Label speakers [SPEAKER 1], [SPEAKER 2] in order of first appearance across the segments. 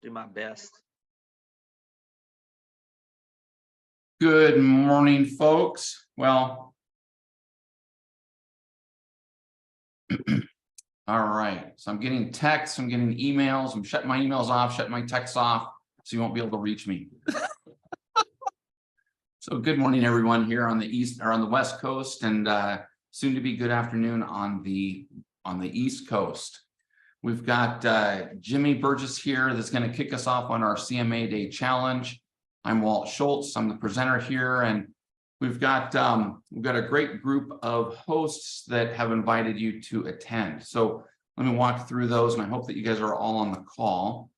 [SPEAKER 1] Do my best.
[SPEAKER 2] Good morning, folks. Well, all right. So I'm getting texts, I'm getting emails, I'm shutting my emails off, shutting my texts off, so you won't be able to reach me. So good morning, everyone here on the east or on the West Coast, and soon to be good afternoon on the East Coast. We've got Jimmy Burgess here that's going to kick us off on our CMA Day Challenge. I'm Walt Schultz. I'm the presenter here, and we've got a great group of hosts that have invited you to attend. So let me walk through those, and I hope that you guys are all on the call.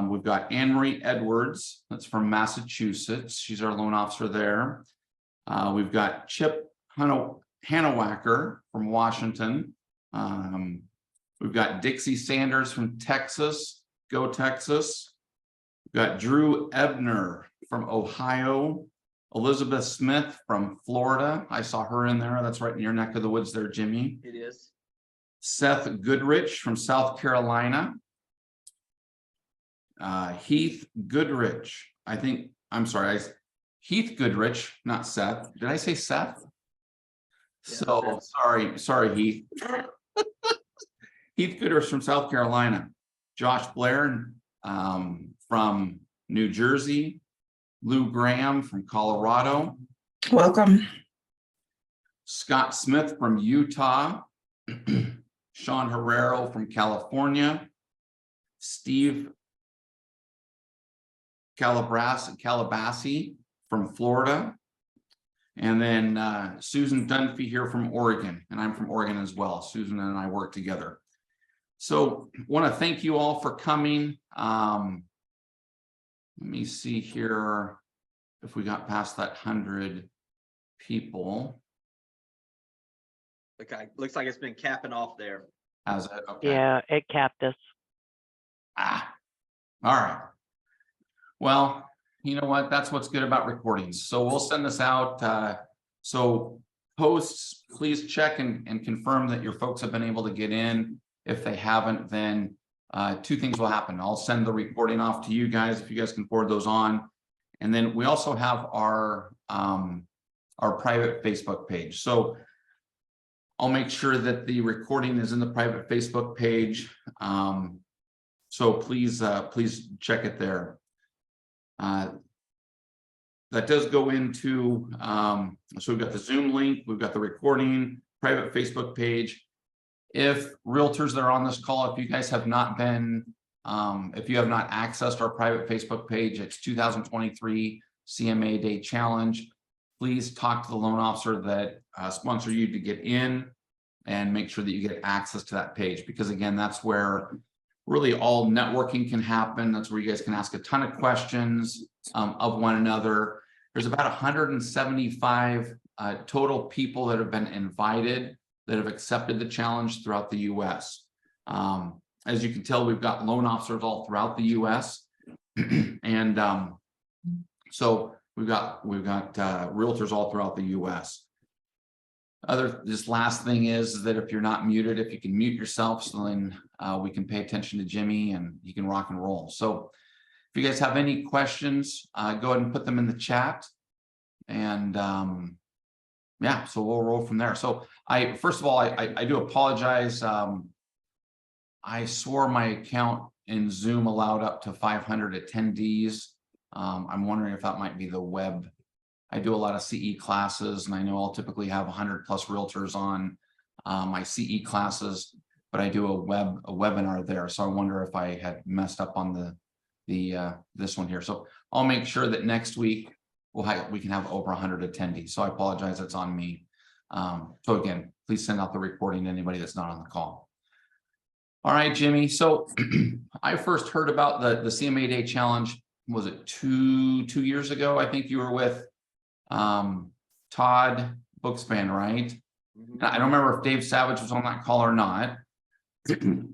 [SPEAKER 2] We've got Anne-Marie Edwards, that's from Massachusetts. She's our loan officer there. We've got Chip Hanawacker from Washington. We've got Dixie Sanders from Texas. Go Texas. We've got Drew Ebner from Ohio. Elizabeth Smith from Florida. I saw her in there. That's right in your neck of the woods there, Jimmy.
[SPEAKER 1] It is.
[SPEAKER 2] Seth Goodrich from South Carolina. Heath Goodrich. Heath Goodrich, not Seth. Did I say Seth? Yeah, so sorry, Heath. Heath Goodrich from South Carolina. Josh Blair from New Jersey. Lou Graham from Colorado.
[SPEAKER 3] Welcome.
[SPEAKER 2] Scott Smith from Utah. Sean Herrero from California. Steve Calabassi from Florida. And then Susan Dunphy here from Oregon. And I'm from Oregon as well. Susan and I work together. So I want to thank you all for coming. Let me see here if we got past that 100 people.
[SPEAKER 1] Okay, looks like it's been capping off there.
[SPEAKER 2] Has it? Okay.
[SPEAKER 4] Yeah, it capped us.
[SPEAKER 2] All right. Well, you know what? That's what's good about recordings. So we'll send this out. So hosts, please check and confirm that your folks have been able to get in. If they haven't, then two things will happen. I'll send the recording off to you guys if you guys can forward those on. And then we also have our private Facebook page. So I'll make sure that the recording is in the private Facebook page. So please check it there. That does go into, so we've got the Zoom link, we've got the recording, private Facebook page. If realtors that are on this call, if you guys have not been, if you have not accessed our private Facebook page, it's 2023 CMA Day Challenge. Please talk to the loan officer that sponsor you to get in and make sure that you get access to that page, because again, that's where really all networking can happen. That's where you guys can ask a ton of questions of one another. There's about 175 total people that have been invited that have accepted the challenge throughout the US. As you can tell, we've got loan officers all throughout the US. And so we've got realtors all throughout the US. This last thing is that if you're not muted, if you can mute yourself, so then we can pay attention to Jimmy and he can rock and roll. So if you guys have any questions, go ahead and put them in the chat. And yeah, so we'll roll from there. So first of all, I do apologize. I swore my account in Zoom allowed up to 500 attendees. I'm wondering if that might be the web. I do a lot of CE classes, and I know I'll typically have 100 plus realtors on my CE classes, but I do a webinar there. So I wonder if I had messed up on this one here. So I'll make sure that next week we can have over 100 attendees. So I apologize, that's on me. So again, please send out the recording to anybody that's not on the call. All right, Jimmy. So I first heard about the CMA Day Challenge. Was it two years ago? I think you were with Todd Bookspan, right? Mm-hmm. I don't remember if Dave Savage was on that call or not,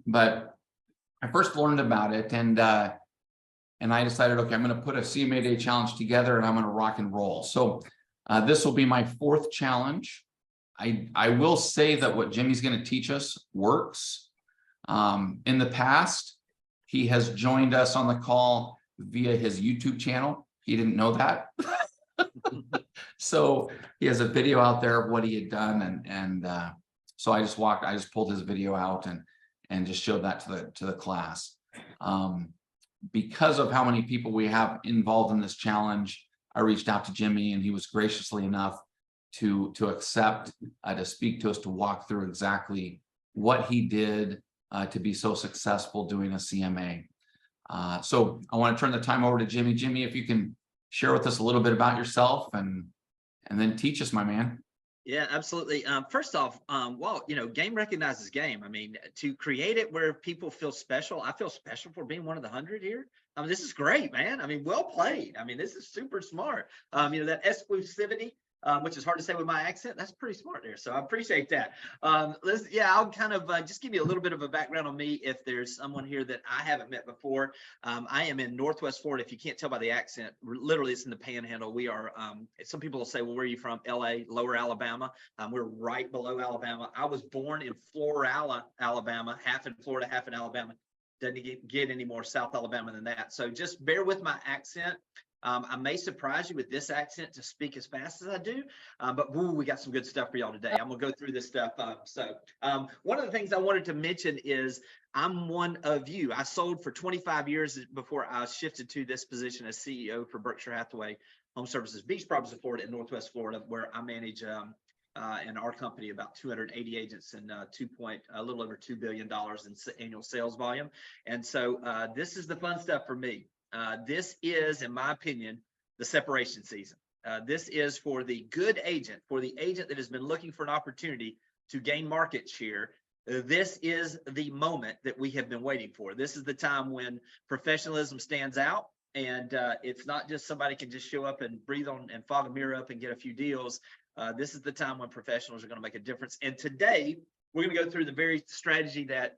[SPEAKER 2] but I first learned about it, and I decided, okay, I'm going to put a CMA Day Challenge together, and I'm going to rock and roll. So this will be my fourth challenge. I will say that what Jimmy's going to teach us works. In the past, He has joined us on the call via his YouTube channel. He didn't know that. So he has a video out there of what he had done, and so I just pulled his video out and just showed that to the class. Because of how many people we have involved in this challenge, I reached out to Jimmy, and he was graciously enough to accept to speak to us, to walk through exactly what he did to be so successful doing a CMA. So I want to turn the time over to Jimmy. Jimmy, if you can share with us a little bit about yourself and then teach us, my man.
[SPEAKER 1] Yeah, absolutely. First off, well, game recognizes game. I mean, to create it where people feel special, I feel special for being one of the 100 here. I mean, this is great, man. I mean, well played. I mean, this is super smart. That exclusivity, which is hard to say with my accent, that's pretty smart there. So I appreciate that. I'll kind of just give you a little bit of a background on me if there's someone here that I haven't met before. I am in Northwest Florida. If you can't tell by the accent, literally it's in the Panhandle. We are, some people will say, well, where are you from? LA, Lower Alabama. We're right below Alabama. I was born in Florala, Alabama, half in Florida, half in Alabama. Doesn't get any more South Alabama than that. So just bear with my accent. I may surprise you with this accent to speak as fast as I do, but we got some good stuff for y'all today. I'm gonna go through this stuff. One of the things I wanted to mention is I'm one of you. I sold for 25 years before I shifted to this position as CEO for Berkshire Hathaway Home Services Beach Properties of Florida in Northwest Florida, where I manage in our company about 280 agents and a little over $2 billion in annual sales volume. And so this is the fun stuff for me. This is, in my opinion, the separation season. This is for the good agent, for the agent that has been looking for an opportunity to gain market share. This is the moment that we have been waiting for. This is the time when professionalism stands out, and it's not just somebody can just show up and breathe on and fog a mirror up and get a few deals. This is the time when professionals are going to make a difference. And today, we're going to go through the very strategy that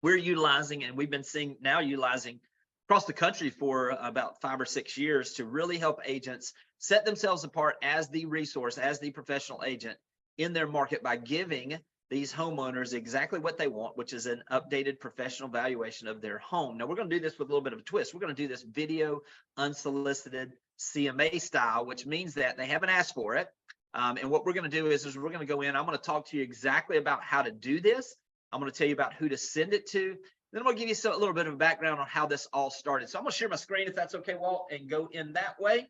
[SPEAKER 1] we're utilizing, and we've been utilizing across the country for about 5 or 6 years to really help agents set themselves apart as the resource, as the professional agent in their market by giving these homeowners exactly what they want, which is an updated professional valuation of their home. Now, we're going to do this with a little bit of a twist. We're going to do this video unsolicited CMA style, which means that they haven't asked for it. And what we're going to do is we're going to go in. I'm going to talk to you exactly about how to do this. I'm going to tell you about who to send it to. Then I'm going to give you a little bit of a background on how this all started. So I'm going to share my screen, if that's okay, Walt, and go in that way.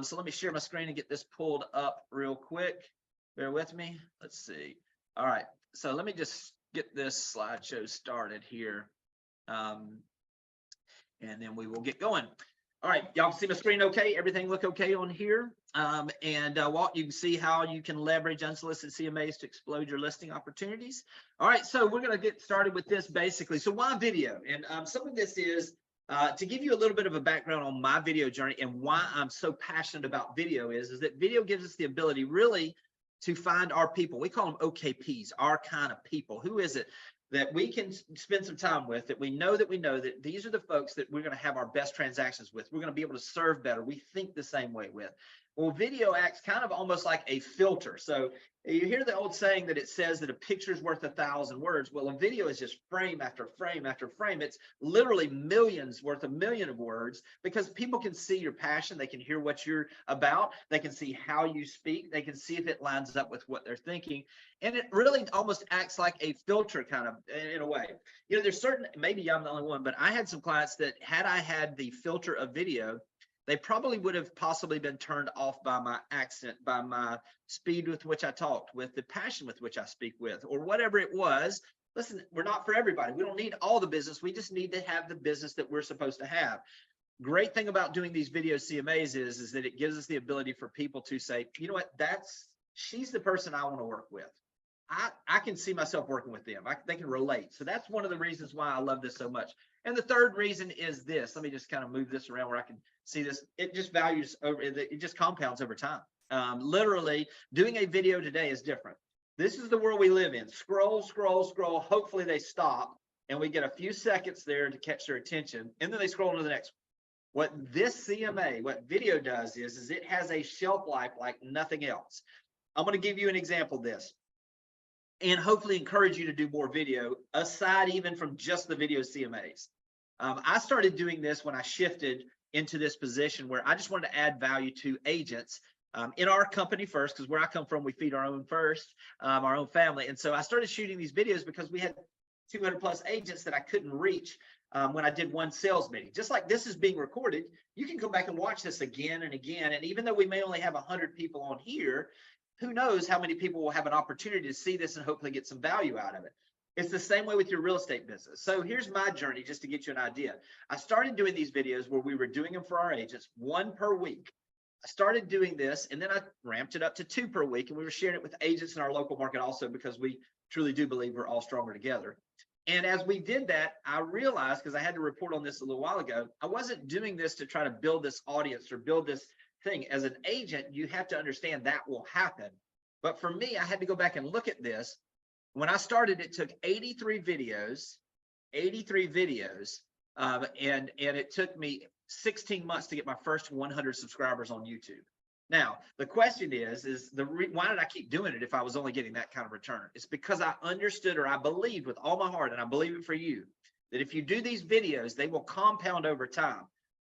[SPEAKER 1] So let me share my screen and get this pulled up real quick. Bear with me. Let's see. All right. So let me just get this slideshow started here. And then we will get going. All right. Y'all see my screen okay? Everything look okay on here? Walt, you can see how you can leverage unsolicited CMAs to explode your listing opportunities. All right, so we're going to get started with this basically. So why video? And some of this is to give you a little bit of a background on my video journey and why I'm so passionate about video is that video gives us the ability really to find our people. We call them OKPs, our kind of people. Who is it that we can spend some time with, that we know that these are the folks that we're going to have our best transactions with. We're going to be able to serve better. We think the same way with. Well, video acts kind of almost like a filter. So you hear the old saying that it says that a picture is worth 1,000 words. Well, a video is just frame after frame after frame. It's literally millions worth a million of words because people can see your passion. They can hear what you're about. They can see how you speak. They can see if it lines up with what they're thinking. And it really almost acts like a filter kind of in a way. There's certain, maybe I'm the only one, but I had some clients that had I had the filter of video, they probably would have possibly been turned off by my accent, by my speed with which I talked, with the passion with which I speak with, or whatever it was. Listen, we're not for everybody. We don't need all the business. We just need to have the business that we're supposed to have. Great thing about doing these video CMAs is that it gives us the ability for people to say, you know what, she's the person I want to work with. I can see myself working with them. They can relate. So that's one of the reasons why I love this so much. And the third reason is this. Let me just kind of move this around where I can see this. It just it just compounds over time. Literally, doing a video today is different. This is the world we live in. Scroll, scroll, scroll. Hopefully they stop and we get a few seconds there to catch their attention. And then they scroll to the next one. What this CMA, what video does is it has a shelf life like nothing else. I'm going to give you an example of this, and hopefully encourage you to do more video aside even from just the video CMAs. I started doing this when I shifted into this position where I just wanted to add value to agents in our company first, because where I come from, we feed our own first, our own family. And so I started shooting these videos because we had 200 plus agents that I couldn't reach when I did one sales meeting. Just like this is being recorded, you can go back and watch this again and again. And even though we may only have 100 people on here, who knows how many people will have an opportunity to see this and hopefully get some value out of it. It's the same way with your real estate business. So here's my journey, just to get you an idea. I started doing these videos where we were doing them for our agents, 1 per week. I started doing this, and then I ramped it up to 2 per week, and we were sharing it with agents in our local market also, because we truly do believe we're all stronger together. And as we did that, I realized, because I had to report on this a little while ago, I wasn't doing this to try to build this audience or build this thing. As an agent, you have to understand that will happen. But for me, I had to go back and look at this. When I started, it took 83 videos, and it took me 16 months to get my first 100 subscribers on YouTube. Now, the question is why did I keep doing it if I was only getting that kind of return? It's because I understood, or I believed with all my heart, and I believe it for you, that if you do these videos, they will compound over time.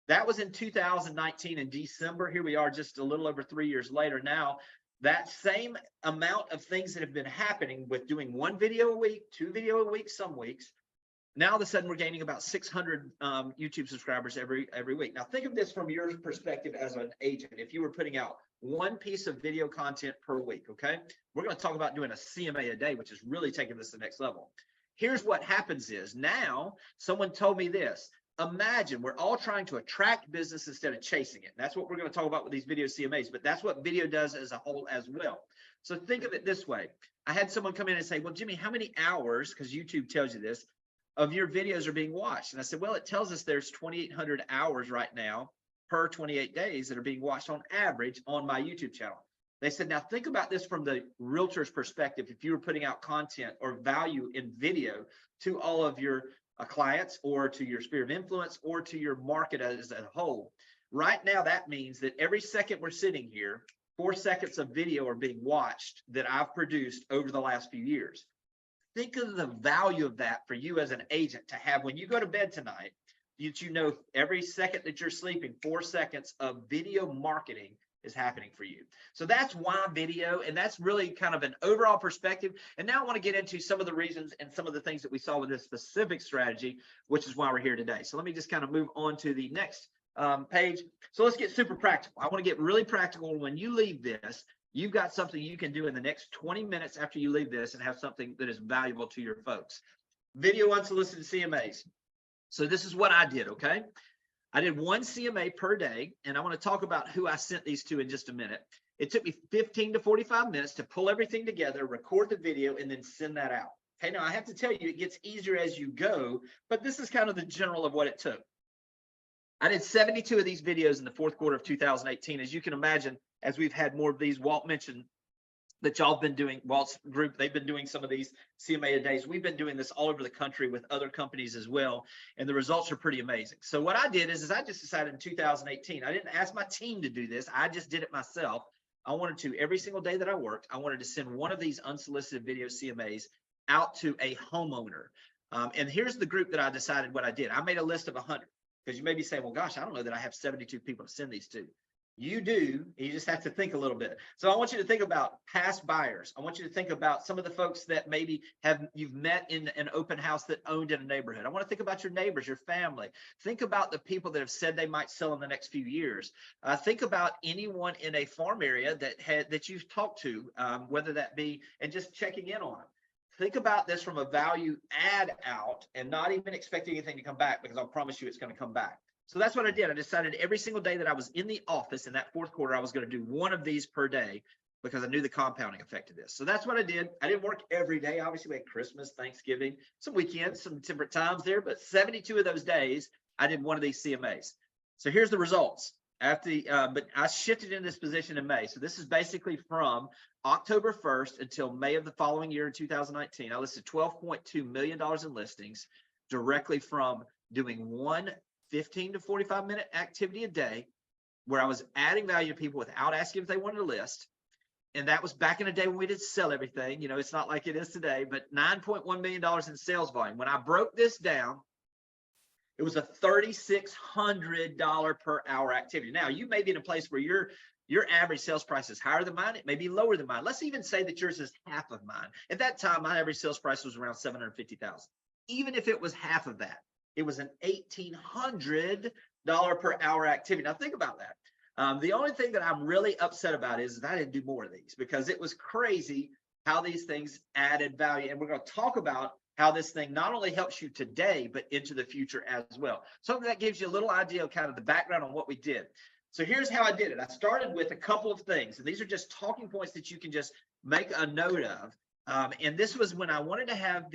[SPEAKER 1] That was in 2019 in December. Here we are just a little over 3 years later. Now, that same amount of things that have been happening with doing 1 video a week, 2 video a week, some weeks, now all of a sudden we're gaining about 600 YouTube subscribers every week. Now think of this from your perspective as an agent. If you were putting out 1 piece of video content per week, okay? We're going to talk about doing a CMA a day, which is really taking this to the next level. Here's what happens is, now someone told me this. Imagine we're all trying to attract business instead of chasing it. That's what we're going to talk about with these video CMAs, but that's what video does as a whole as well. So think of it this way. I had someone come in and say, well, Jimmy, how many hours, because YouTube tells you this, of your videos are being watched? And I said, well, it tells us there's 2,800 hours right now per 28 days that are being watched on average on my YouTube channel. They said, now think about this from the realtor's perspective. If you were putting out content or value in video to all of your clients, or to your sphere of influence, or to your market as a whole, right now, that means that every second we're sitting here, 4 seconds of video are being watched that I've produced over the last few years. Think of the value of that for you as an agent to have when you go to bed tonight, that you know every second that you're sleeping, 4 seconds of video marketing is happening for you. So that's why video, and that's really kind of an overall perspective. And now I want to get into some of the reasons and some of the things that we saw with this specific strategy, which is why we're here today. So let me just kind of move on to the next page. So let's get super practical. I want to get really practical. When you leave this, you've got something you can do in the next 20 minutes after you leave this and have something that is valuable to your folks. Video unsolicited CMAs. So this is what I did, okay? I did 1 CMA per day, and I want to talk about who I sent these to in just a minute. It took me 15 to 45 minutes to pull everything together, record the video, and then send that out. Okay, now I have to tell you, it gets easier as you go, but this is kind of the general of what it took. I did 72 of these videos in the 4th quarter of 2018. As you can imagine, as we've had more of these, Walt mentioned that y'all been doing, Walt's group, they've been doing some of these CMA a days. We've been doing this all over the country with other companies as well, and the results are pretty amazing. So what I did is I just decided in 2018, I didn't ask my team to do this, I just did it myself. I wanted to, every single day that I worked, I wanted to send one of these unsolicited video CMAs out to a homeowner. And here's the group that I decided what I did. I made a list of 100, because you may be saying, well, gosh, I don't know that I have 72 people to send these to. You do, you just have to think a little bit. So I want you to think about past buyers. I want you to think about some of the folks that maybe you've met in an open house that owned in a neighborhood. I want to think about your neighbors, your family. Think about the people that have said they might sell in the next few years. Think about anyone in a farm area that you've talked to, whether that be, and just checking in on them. Think about this from a value add out and not even expecting anything to come back, because I'll promise you it's going to come back. So that's what I did. I decided every single day that I was in the office in that 4th quarter, I was going to do 1 of these per day, because I knew the compounding effect of this. So that's what I did. I didn't work every day. Obviously, we had Christmas, Thanksgiving, some weekends, some different times there, but 72 of those days, I did 1 of these CMAs. So here's the results. But I shifted in this position in May. So this is basically from October 1st until May of the following year in 2019. I listed $12.2 million in listings directly from doing 1 15 to 45 minute activity a day, where I was adding value to people without asking if they wanted to list. And that was back in the day when we didn't sell everything. You know, it's not like it is today, but $9.1 million in sales volume. When I broke this down, It was a $3,600 per hour activity. Now, you may be in a place where your average sales price is higher than mine. It may be lower than mine. Let's even say that yours is half of mine. At that time, my average sales price was around $750,000. Even if it was half of that, it was an $1,800 per hour activity. Now think about that. The only thing that I'm really upset about is that I didn't do more of these, because it was crazy how these things added value. And we're going to talk about how this thing not only helps you today, but into the future as well. So that gives you a little idea of kind of the background on what we did. So here's how I did it. I started with a couple of things, and these are just talking points that you can just make a note of. And this was when I wanted to have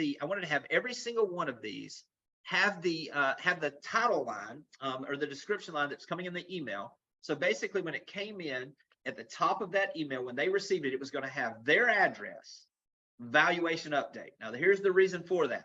[SPEAKER 1] every single one of these have the title line or the description line that's coming in the email. So basically, when it came in at the top of that email, when they received it, it was going to have their address, valuation update. Now, here's the reason for that.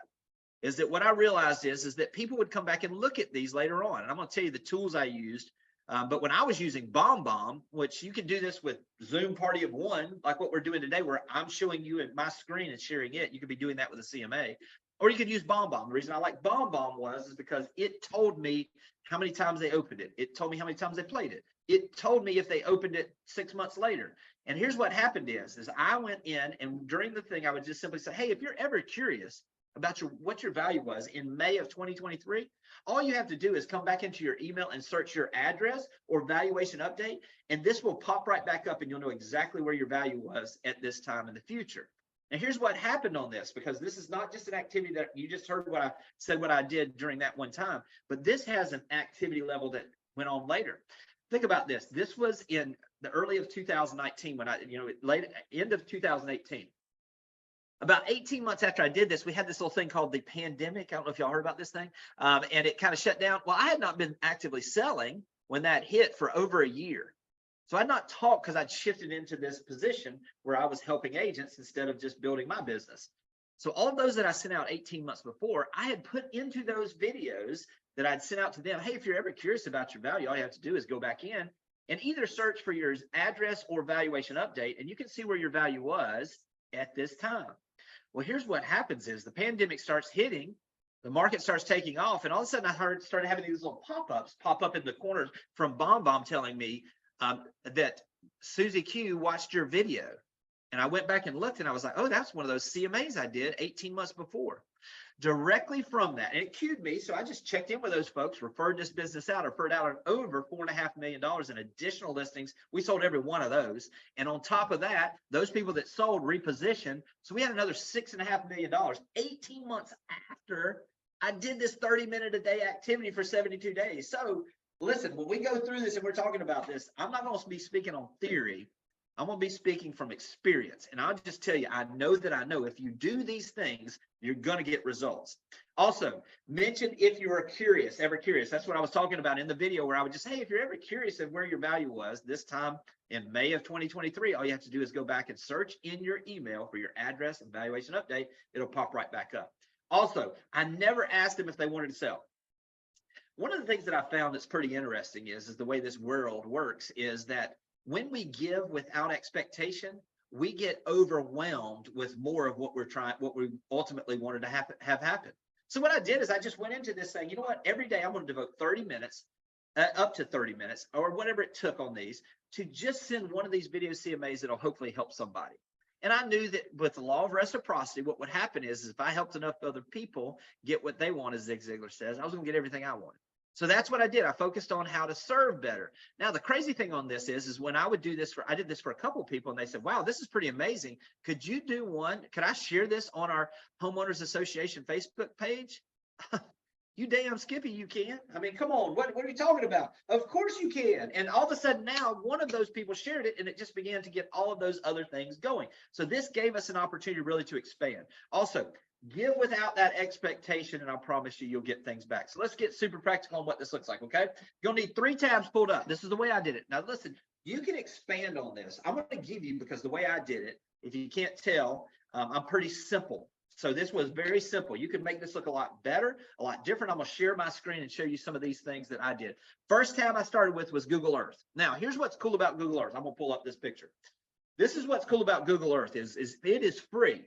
[SPEAKER 1] Is that what I realized is that people would come back and look at these later on. And I'm going to tell you the tools I used. But when I was using BombBomb, which you can do this with Zoom Party of One, like what we're doing today, where I'm showing you at my screen and sharing it, you could be doing that with a CMA, or you could use BombBomb. The reason I like BombBomb is because it told me how many times they opened it. It told me how many times they played it. It told me if they opened it 6 months later. And here's what happened is I went in, and during the thing, I would just simply say, hey, if you're ever curious about what your value was in May of 2023, all you have to do is come back into your email and search your address or valuation update, and this will pop right back up, and you'll know exactly where your value was at this time in the future. Now, here's what happened on this, because this is not just an activity that you just heard what I said, what I did during that one time, but this has an activity level that went on later. Think about this. This was in the early of 2019 when end of 2018. About 18 months after I did this, we had this little thing called the pandemic. I don't know if y'all heard about this thing. And it kind of shut down. Well, I had not been actively selling when that hit for over a year. So I'd not talked because I'd shifted into this position where I was helping agents instead of just building my business. So all of those that I sent out 18 months before, I had put into those videos that I'd sent out to them. Hey, if you're ever curious about your value, all you have to do is go back in and either search for your address or valuation update, and you can see where your value was at this time. Well, here's what happens is the pandemic starts hitting, the market starts taking off, and all of a sudden I started having these little pop-ups pop up in the corners from BombBomb telling me that Susie Q watched your video. And I went back and looked, and I was like, oh, that's one of those CMAs I did 18 months before. Directly from that, and it queued me, so I just checked in with those folks, referred this business out, referred out over $4.5 million in additional listings. We sold every one of those, and on top of that, those people that sold repositioned, so we had another $6.5 million 18 months after I did this 30-minute a day activity for 72 days. So listen, when we go through this and we're talking about this, I'm not going to be speaking on theory. I'm going to be speaking from experience. And I'll just tell you, I know if you do these things, you're going to get results. Also, mention if you are ever curious. That's what I was talking about in the video, where I would just, hey, if you're ever curious of where your value was this time in May of 2023, all you have to do is go back and search in your email for your address and valuation update. It'll pop right back up. Also, I never asked them if they wanted to sell. One of the things that I found that's pretty interesting is the way this world works is that when we give without expectation, we get overwhelmed with more of what we ultimately wanted to have happen. So what I did is I just went into this saying, you know what, every day I'm going to devote 30 minutes, up to 30 minutes, or whatever it took on these, to just send one of these video CMAs that'll hopefully help somebody. And I knew that with the law of reciprocity, what would happen is if I helped enough other people get what they want, as Zig Ziglar says, I was going to get everything I wanted. So that's what I did. I focused on how to serve better. Now, the crazy thing on this is when I would do this I did this for a couple of people, and they said, wow, this is pretty amazing. Could you do one? Could I share this on our Homeowners Association Facebook page? You damn Skippy, you can. I mean, come on, what are you talking about? Of course you can. And all of a sudden now, one of those people shared it, and it just began to get all of those other things going. So this gave us an opportunity really to expand. Also, give without that expectation, and I promise you'll get things back. So let's get super practical on what this looks like, okay? You're going to need 3 tabs pulled up. This is the way I did it. Now, listen, you can expand on this. I'm going to give you, because the way I did it, if you can't tell, I'm pretty simple. So this was very simple. You can make this look a lot better, a lot different. I'm going to share my screen and show you some of these things that I did. First tab I started with was Google Earth. Now, here's what's cool about Google Earth. I'm going to pull up this picture. This is what's cool about Google Earth is it is free.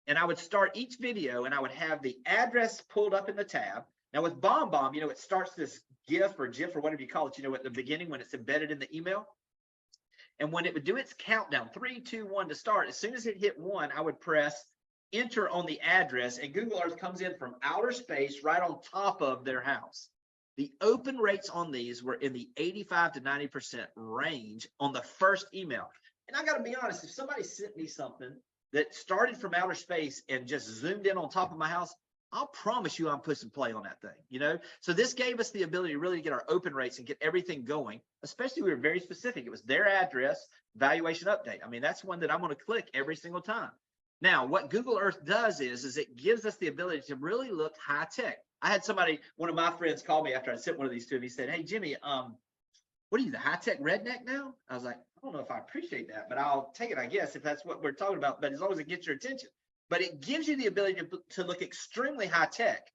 [SPEAKER 1] And I would start each video and I would have the address pulled up in the tab. Now with BombBomb, it starts this GIF or GIF or whatever you call it, at the beginning when it's embedded in the email. And when it would do its countdown, 3, 2, 1 to start, as soon as it hit 1, I would press enter on the address, and Google Earth comes in from outer space right on top of their house. The open rates on these were in the 85 to 90% range on the first email. And I got to be honest, if somebody sent me something that started from outer space and just zoomed in on top of my house, I'll promise you I'm pushing play on that thing, So this gave us the ability to really get our open rates and get everything going, especially we were very specific. It was their address, valuation update. I mean, that's one that I'm going to click every single time. Now, what Google Earth does is it gives us the ability to really look high tech. I had one of my friends call me after I sent one of these to him. He said, "Hey, Jimmy, what are you, the high tech redneck now?" I was like, "I don't know if I appreciate that, but I'll take it, I guess, if that's what we're talking about, but as long as it gets your attention." But it gives you the ability to look extremely high tech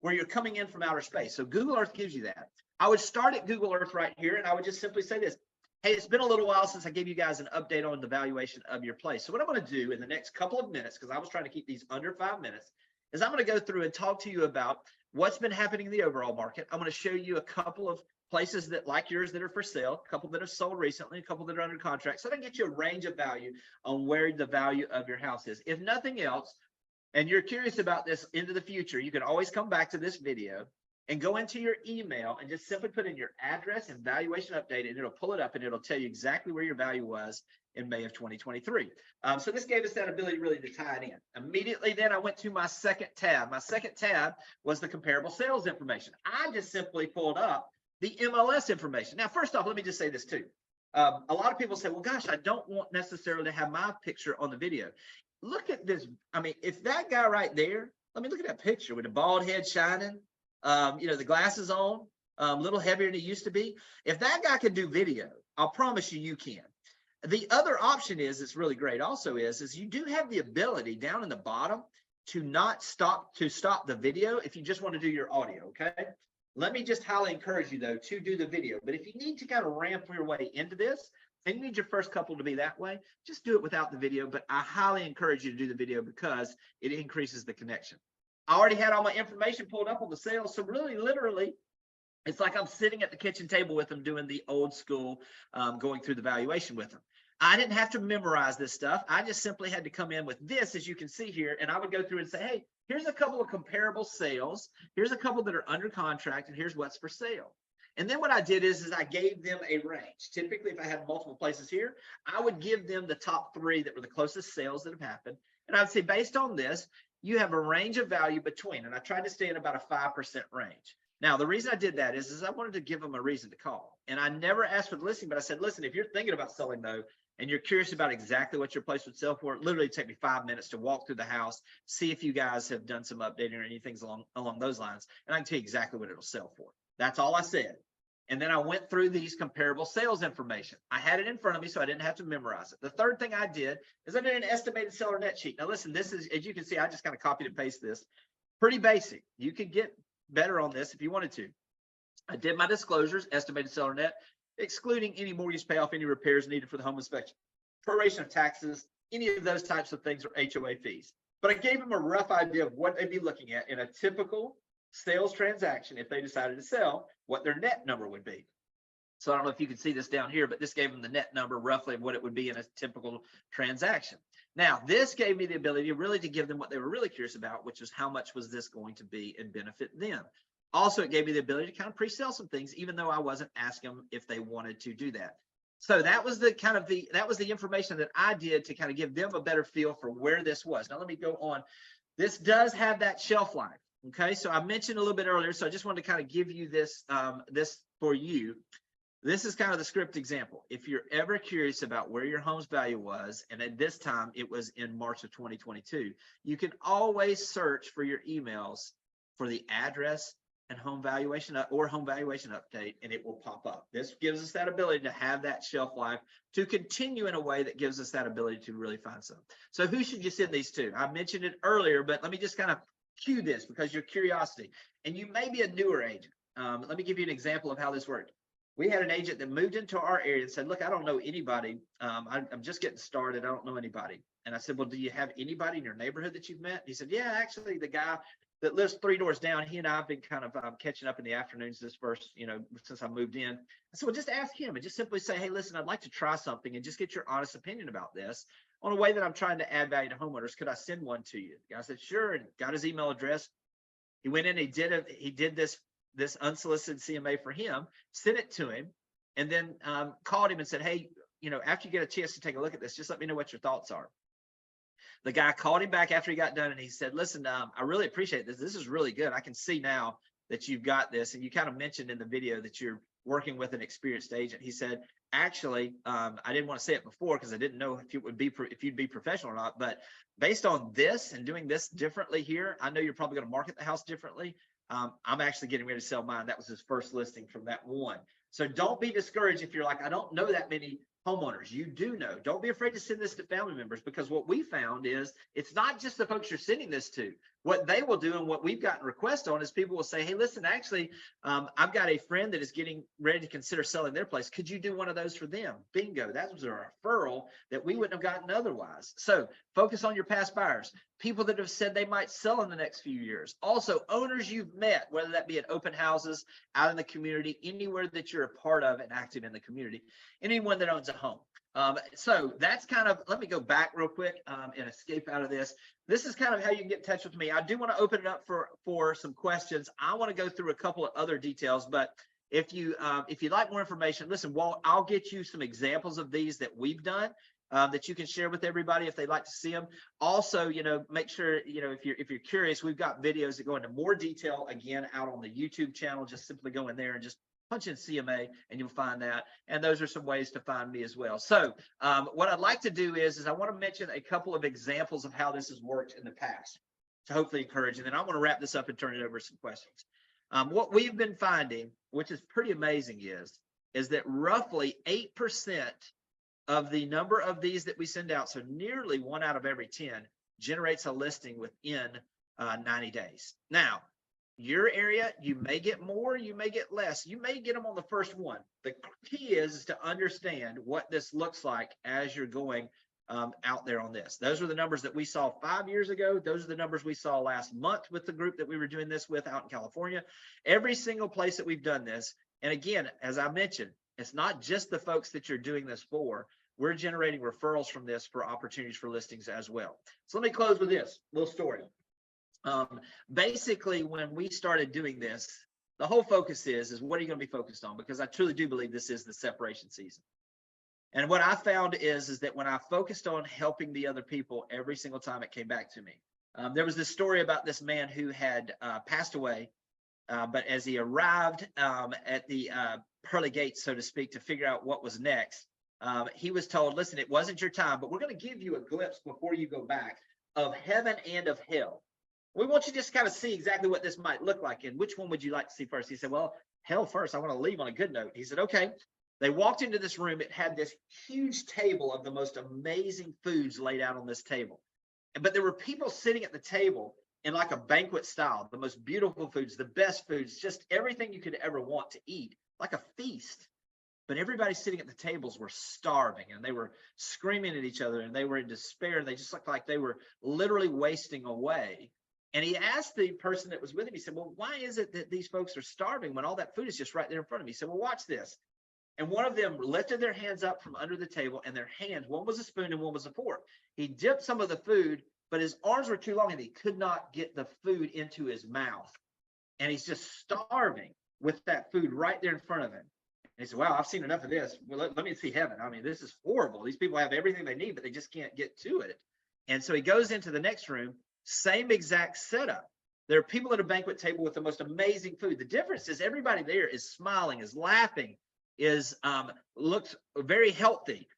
[SPEAKER 1] where you're coming in from outer space. So Google Earth gives you that. I would start at Google Earth right here, and I would just simply say this. Hey, it's been a little while since I gave you guys an update on the valuation of your place. So what I'm going to do in the next couple of minutes, because I was trying to keep these under 5 minutes, is I'm going to go through and talk to you about what's been happening in the overall market. I'm going to show you a couple of places that like yours that are for sale, a couple that have sold recently, a couple that are under contract. So I can get you a range of value on where the value of your house is. If nothing else, and you're curious about this into the future, you can always come back to this video and go into your email and just simply put in your address and valuation update, and it'll pull it up and it'll tell you exactly where your value was in May of 2023. So this gave us that ability really to tie it in. Immediately then I went to my second tab. My second tab was the comparable sales information. I just simply pulled up the MLS information. Now, first off, let me just say this too. A lot of people say, well, gosh, I don't want necessarily to have my picture on the video. Look at this. I mean, if that guy right there, look at that picture with the bald head shining, the glasses on, a little heavier than he used to be. If that guy can do video, I'll promise you, you can. The other option it's really great also is you do have the ability down in the bottom to stop the video if you just want to do your audio, okay? Let me just highly encourage you though to do the video. But if you need to kind of ramp your way into this, and you need your first couple to be that way, just do it without the video. But I highly encourage you to do the video because it increases the connection. I already had all my information pulled up on the sales. So really, literally, it's like I'm sitting at the kitchen table with them doing the old school, going through the valuation with them. I didn't have to memorize this stuff. I just simply had to come in with this, as you can see here, and I would go through and say, hey, here's a couple of comparable sales. Here's a couple that are under contract, and here's what's for sale. And then what I did is I gave them a range. Typically, if I had multiple places here, I would give them the top 3 that were the closest sales that have happened. And I'd say, based on this, you have a range of value between, and I tried to stay in about a 5% range. Now, the reason I did that is I wanted to give them a reason to call. And I never asked for the listing, but I said, listen, if you're thinking about selling though, and you're curious about exactly what your place would sell for, it literally take me 5 minutes to walk through the house, see if you guys have done some updating or anything along those lines, and I can tell you exactly what it'll sell for. That's all I said. And then I went through these comparable sales information. I had it in front of me, so I didn't have to memorize it. The third thing I did is I did an estimated seller net sheet. Now listen, this is, as you can see, I just kind of copied and pasted this. Pretty basic. You could get better on this if you wanted to. I did my disclosures, estimated seller net, excluding any mortgage payoff, any repairs needed for the home inspection, proration of taxes, any of those types of things, or HOA fees. But I gave them a rough idea of what they'd be looking at in a typical sales transaction if they decided to sell, what their net number would be. So I don't know if you can see this down here, but this gave them the net number roughly of what it would be in a typical transaction. Now, this gave me the ability really to give them what they were really curious about, which is how much was this going to be and benefit them. Also, it gave me the ability to kind of pre-sell some things, even though I wasn't asking them if they wanted to do that. So that was the information that I did to kind of give them a better feel for where this was. Now, let me go on. This does have that shelf life. Okay, so I mentioned a little bit earlier, so I just wanted to kind of give you this, this for you. This is kind of the script example. If you're ever curious about where your home's value was, and at this time it was in March of 2022, you can always search for your emails for the address and home valuation or home valuation update, and it will pop up. This gives us that ability to have that shelf life to continue in a way that gives us that ability to really find some. So who should you send these to? I mentioned it earlier, but let me just kind of cue this because your curiosity, and you may be a newer agent. Let me give you an example of how this worked. We had an agent that moved into our area and said, look, I don't know anybody. I'm just getting started. I don't know anybody. And I said, well, do you have anybody in your neighborhood that you've met? He said, yeah, actually the guy that lives 3 doors down. He and I have been kind of catching up in the afternoons this first, since I moved in. So we'll just ask him and just simply say, hey, listen, I'd like to try something and just get your honest opinion about this on a way that I'm trying to add value to homeowners. Could I send one to you? The guy said, sure, and got his email address. He went in, he did this unsolicited CMA for him, sent it to him, and then called him and said, hey, after you get a chance to take a look at this, just let me know what your thoughts are. The guy called him back after he got done and he said, listen, I really appreciate this. This is really good. I can see now that you've got this. And you kind of mentioned in the video that you're working with an experienced agent. He said, actually, I didn't want to say it before because I didn't know if you'd be professional or not. But based on this and doing this differently here, I know you're probably going to market the house differently. I'm actually getting ready to sell mine. That was his first listing from that one. So don't be discouraged if you're like, I don't know that many homeowners. You do know. Don't be afraid to send this to family members, because what we found is it's not just the folks you're sending this to. What they will do and what we've gotten requests on is people will say, hey, listen, actually, I've got a friend that is getting ready to consider selling their place. Could you do one of those for them? Bingo. That was a referral that we wouldn't have gotten otherwise. So focus on your past buyers, people that have said they might sell in the next few years. Also, owners you've met, whether that be at open houses, out in the community, anywhere that you're a part of and active in the community, anyone that owns a home. So that's kind of, let me go back real quick and escape out of this. This is kind of how you can get in touch with me. I do want to open it up for some questions. I want to go through a couple of other details, but if you'd like more information, listen, Walt, I'll get you some examples of these that we've done that you can share with everybody if they'd like to see them. Also, make sure, if you're curious, we've got videos that go into more detail, again, out on the YouTube channel. Just simply go in there and just punch in CMA and you'll find that. And those are some ways to find me as well. So what I'd like to do is I want to mention a couple of examples of how this has worked in the past to hopefully encourage. And then I want to wrap this up and turn it over to some questions. What we've been finding, which is pretty amazing, is that roughly 8% of the number of these that we send out, so nearly 1 out of every 10, generates a listing within 90 days. Now, your area, you may get more, you may get less, you may get them on the first one. The key is to understand what this looks like as you're going out there on this. Those are the numbers that we saw 5 years ago. Those are the numbers we saw last month with the group that we were doing this with out in California. Every single place that we've done this. And again, as I mentioned, it's not just the folks that you're doing this for. We're generating referrals from this for opportunities for listings as well. So let me close with this little story. Basically, when we started doing this, the whole focus is what are you going to be focused on? Because I truly do believe this is the separation season. And what I found is that when I focused on helping the other people, every single time it came back to me. There was this story about this man who had passed away, but as he arrived at the pearly gates, so to speak, to figure out what was next, he was told, listen, it wasn't your time, but we're going to give you a glimpse before you go back of heaven and of hell. We want you to just kind of see exactly what this might look like. And which one would you like to see first? He said, well, hell first. I want to leave on a good note. He said, okay. They walked into this room. It had this huge table of the most amazing foods laid out on this table. But there were people sitting at the table in like a banquet style, the most beautiful foods, the best foods, just everything you could ever want to eat, like a feast. But everybody sitting at the tables were starving and they were screaming at each other and they were in despair. They just looked like they were literally wasting away. And he asked the person that was with him, he said, well, why is it that these folks are starving when all that food is just right there in front of me? He said, well, watch this. And one of them lifted their hands up from under the table, and their hands, one was a spoon and one was a fork. He dipped some of the food, but his arms were too long and he could not get the food into his mouth. And he's just starving with that food right there in front of him. And he said, wow, I've seen enough of this. Well, let me see heaven. I mean, this is horrible. These people have everything they need, but they just can't get to it. And so he goes into the next room. Same exact setup. There are people at a banquet table with the most amazing food. The difference is everybody there is smiling, is laughing, looks very healthy.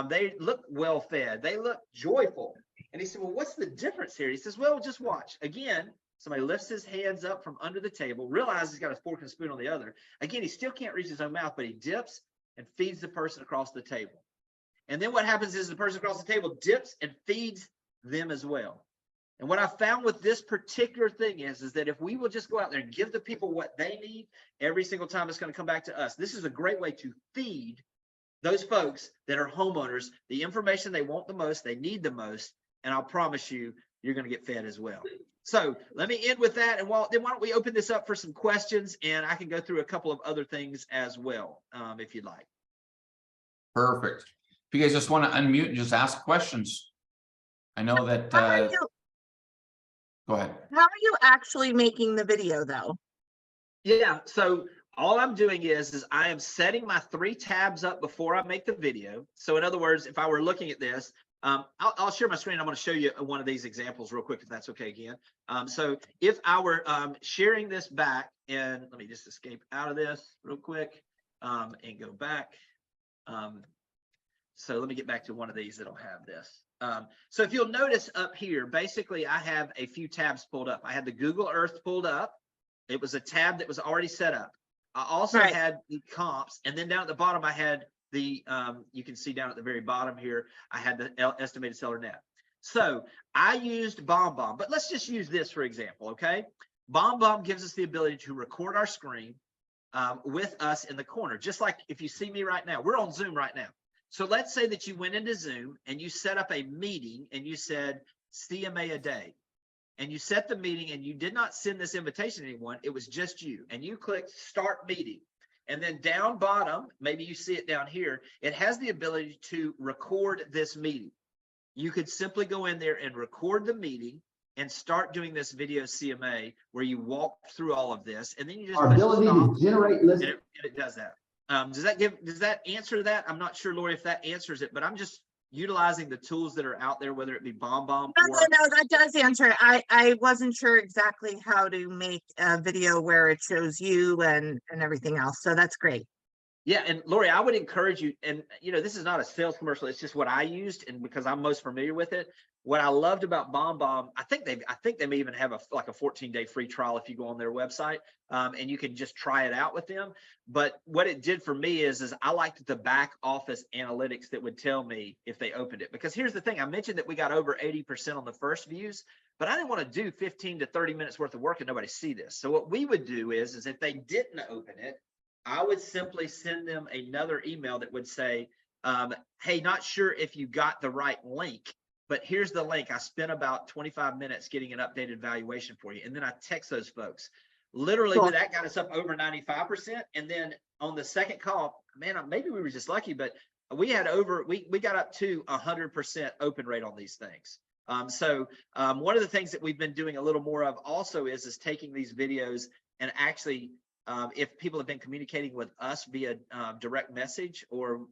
[SPEAKER 1] They look well fed. They look joyful. And he said, well, what's the difference here? He says, well, just watch. Again, somebody lifts his hands up from under the table, realizes he's got a fork and spoon on the other. Again, he still can't reach his own mouth, but he dips and feeds the person across the table. And then what happens is the person across the table dips and feeds them as well. And what I found with this particular thing is that if we will just go out there and give the people what they need, every single time it's going to come back to us. This is a great way to feed those folks that are homeowners the information they want the most, they need the most. And I'll promise you, you're going to get fed as well. So let me end with that. And then why don't we open this up for some questions, and I can go through a couple of other things as well, if you'd like.
[SPEAKER 2] Perfect. If you guys just want to unmute and just ask questions. I know that,
[SPEAKER 3] How are
[SPEAKER 2] go ahead.
[SPEAKER 3] how are you actually making the video though?
[SPEAKER 1] Yeah, so all I'm doing is I am setting my 3 tabs up before I make the video. So in other words, if I were looking at this, I'll share my screen. I'm going to show you one of these examples real quick, if that's okay again. So if I were sharing this back, and let me just escape out of this real quick and go back. So let me get back to one of these that'll have this. So if you'll notice up here, basically I have a few tabs pulled up. I had the Google Earth pulled up. It was a tab that was already set up. I also had the comps, and then down at the bottom, I had the, you can see down at the very bottom here, I had the estimated seller net. So I used BombBomb, but let's just use this for example, okay? BombBomb gives us the ability to record our screen with us in the corner, just like if you see me right now. We're on Zoom right now. So let's say that you went into Zoom and you set up a meeting and you said CMA a day. And you set the meeting and you did not send this invitation to anyone, it was just you. And you clicked start meeting. And then down bottom, maybe you see it down here, it has the ability to record this meeting. You could simply go in there and record the meeting and start doing this video CMA where you walk through all of this. And then you just
[SPEAKER 4] our ability to generate lists.
[SPEAKER 1] And it does that. Does that answer that? I'm not sure, Lori, if that answers it, but I'm just utilizing the tools that are out there, whether it be BombBomb or
[SPEAKER 3] No, that does answer it. I wasn't sure exactly how to make a video where it shows you and everything else. So that's great.
[SPEAKER 1] Yeah, and Lori, I would encourage you, and this is not a sales commercial, it's just what I used, and because I'm most familiar with it. What I loved about BombBomb, I think they may even have a 14-day free trial if you go on their website, and you can just try it out with them. But what it did for me is I liked the back office analytics that would tell me if they opened it. Because here's the thing, I mentioned that we got over 80% on the first views, but I didn't want to do 15 to 30 minutes worth of work and nobody see this. So what we would do is if they didn't open it, I would simply send them another email that would say, hey, not sure if you got the right link, but here's the link. I spent about 25 minutes getting an updated valuation for you. And then I text those folks. Literally,
[SPEAKER 3] Cool.
[SPEAKER 1] that got us up over 95%. And then on the second call, man, maybe we were just lucky, but we had we got up to 100% open rate on these things. So one of the things that we've been doing a little more of also is taking these videos and actually, if people have been communicating with us via direct message or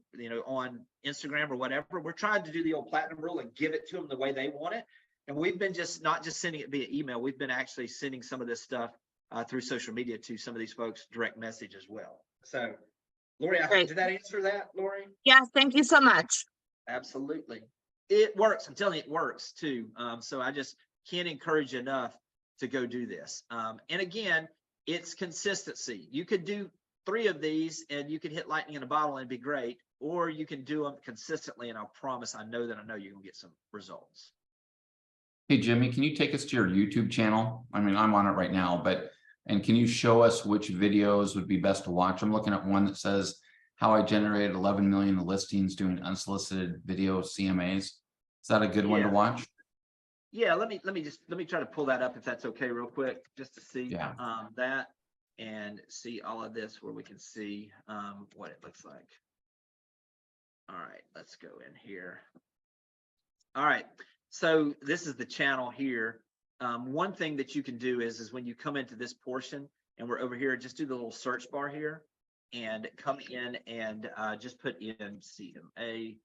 [SPEAKER 1] on Instagram or whatever, we're trying to do the old platinum rule and give it to them the way they want it. And we've been not just sending it via email, we've been actually sending some of this stuff through social media to some of these folks direct message as well. So Lori, did that answer that, Lori?
[SPEAKER 3] Yes, thank you so much.
[SPEAKER 1] Absolutely. It works. I'm telling you, it works too. So I just can't encourage you enough to go do this. And again, it's consistency. You could do 3 of these and you could hit lightning in a bottle and it'd be great, or you can do them consistently. And I'll promise, I know you're gonna get some results.
[SPEAKER 2] Hey, Jimmy, can you take us to your YouTube channel? I mean, I'm on it right now, and can you show us which videos would be best to watch? I'm looking at one that says how I generated 11 million listings doing unsolicited video CMAs. Is that a good one to watch?
[SPEAKER 1] Yeah, let me try to pull that up if that's okay real quick, just to see that and see all of this where we can see what it looks like. All right, let's go in here. All right, so this is the channel here. One thing that you can do is when you come into this portion and we're over here, just do the little search bar here and come in and just put in CMA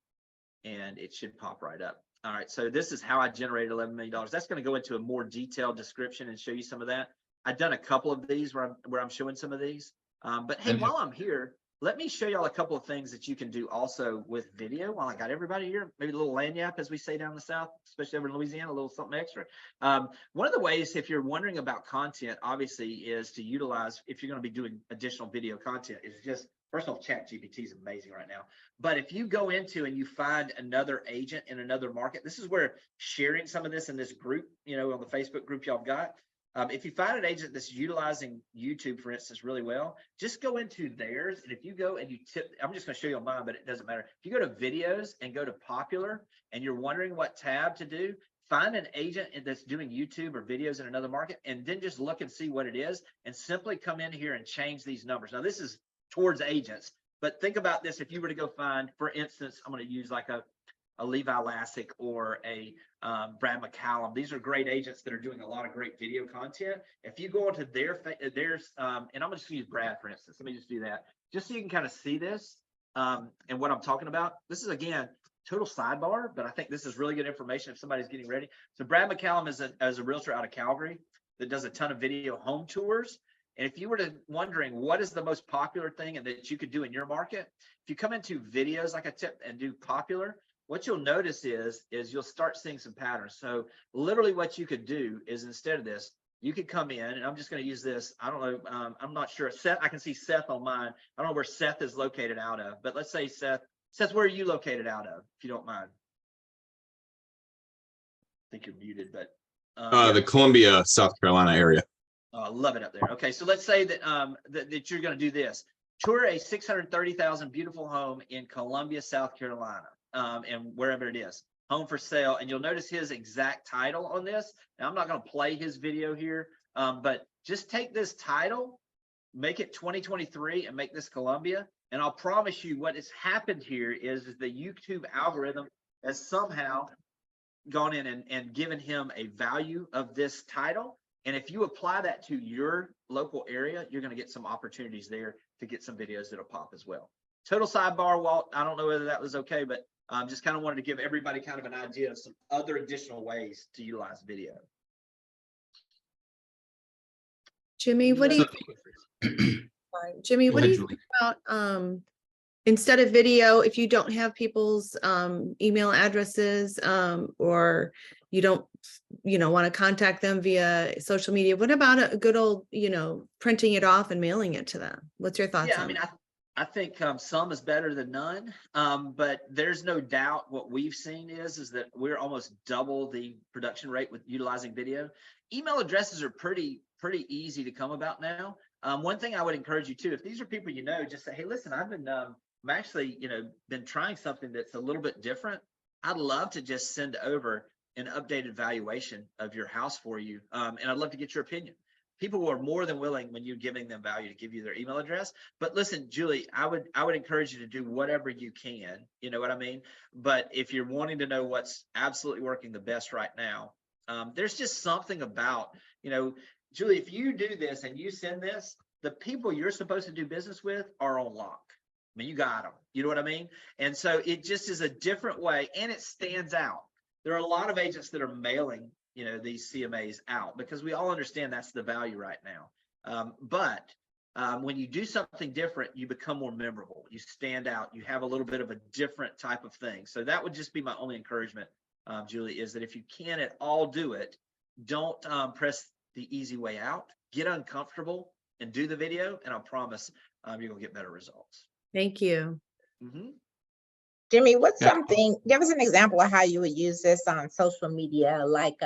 [SPEAKER 1] and it should pop right up. All right, so this is how I generated $11 million. That's going to go into a more detailed description and show you some of that. I've done a couple of these where I'm showing some of these. But hey, while I'm here, let me show y'all a couple of things that you can do also with video while I got everybody here. Maybe a little lanyap, as we say down the South, especially over in Louisiana, a little something extra. One of the ways, if you're wondering about content, obviously, is to utilize, if you're going to be doing additional video content, is just, first off, ChatGPT is amazing right now. But if you go into and you find another agent in another market, this is where sharing some of this in this group, on the Facebook group y'all got. If you find an agent that's utilizing YouTube, for instance, really well, just go into theirs. And if you go and you tip, I'm just going to show you on mine, but it doesn't matter. If you go to videos and go to popular and you're wondering what tab to do, find an agent that's doing YouTube or videos in another market, and then just look and see what it is, and simply come in here and change these numbers. Now, this is towards agents, but think about this. If you were to go find, for instance, I'm going to use like a Levi Lassick or a Brad McCallum. These are great agents that are doing a lot of great video content. If you go into theirs, and I'm just going to use Brad, for instance. Let me just do that, just so you can kind of see this and what I'm talking about. This is, again, total sidebar, but I think this is really good information if somebody's getting ready. So Brad McCallum is a realtor out of Calgary that does a ton of video home tours. And if you were wondering what is the most popular thing and that you could do in your market, if you come into videos like a tip and do popular, what you'll notice is you'll start seeing some patterns. So literally what you could do is, instead of this, you could come in, and I'm just going to use this. I don't know. I'm not sure. Seth, I can see Seth on mine. I don't know where Seth is located out of, but let's say Seth, where are you located out of, if you don't mind? I think you're muted, but.
[SPEAKER 5] The Columbia, South Carolina area.
[SPEAKER 1] Oh, I love it up there. Okay. So let's say that, that you're going to do this. Tour a 630,000 beautiful home in Columbia, South Carolina. And wherever it is, home for sale. And you'll notice his exact title on this. Now, I'm not going to play his video here, but just take this title, make it 2023, and make this Columbia. And I'll promise you what has happened here is the YouTube algorithm has somehow gone in and given him a value of this title. And if you apply that to your local area, you're going to get some opportunities there to get some videos that'll pop as well. Total sidebar, Walt. I don't know whether that was okay, but just kind of wanted to give everybody kind of an idea of some other additional ways to utilize video.
[SPEAKER 6] Jimmy, what do you Jimmy, what do you think about instead of video, if you don't have people's email addresses or you don't want to contact them via social media, what about a good old printing it off and mailing it to them? What's your thoughts on that?
[SPEAKER 1] I think some is better than none, but there's no doubt what we've seen is that we're almost double the production rate with utilizing video. Email addresses are pretty easy to come about now. One thing I would encourage you to, if these are people just say, hey, listen, I've been I'm actually been trying something that's a little bit different. I'd love to just send over an updated valuation of your house for you, and I'd love to get your opinion. People are more than willing, when you're giving them value, to give you their email address. But listen, Julie, I would encourage you to do whatever you can. You know what I mean? But if you're wanting to know what's absolutely working the best right now, there's just something about, Julie, if you do this and you send this, the people you're supposed to do business with are on lock. I mean, you got them. You know what I mean? And so it just is a different way, and it stands out. There are a lot of agents that are mailing these CMAs out, because we all understand that's the value right now. But when you do something different, you become more memorable. You stand out. You have a little bit of a different type of thing. So that would just be my only encouragement, Julie, is that if you can at all do it, don't press the easy way out. Get uncomfortable and do the video, and I'll promise you're gonna get better results.
[SPEAKER 6] Thank you.
[SPEAKER 1] Mm-hmm.
[SPEAKER 7] Jimmy, what's something, give us an example of how you would use this on social media, like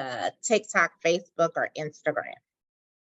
[SPEAKER 7] TikTok, Facebook, or Instagram.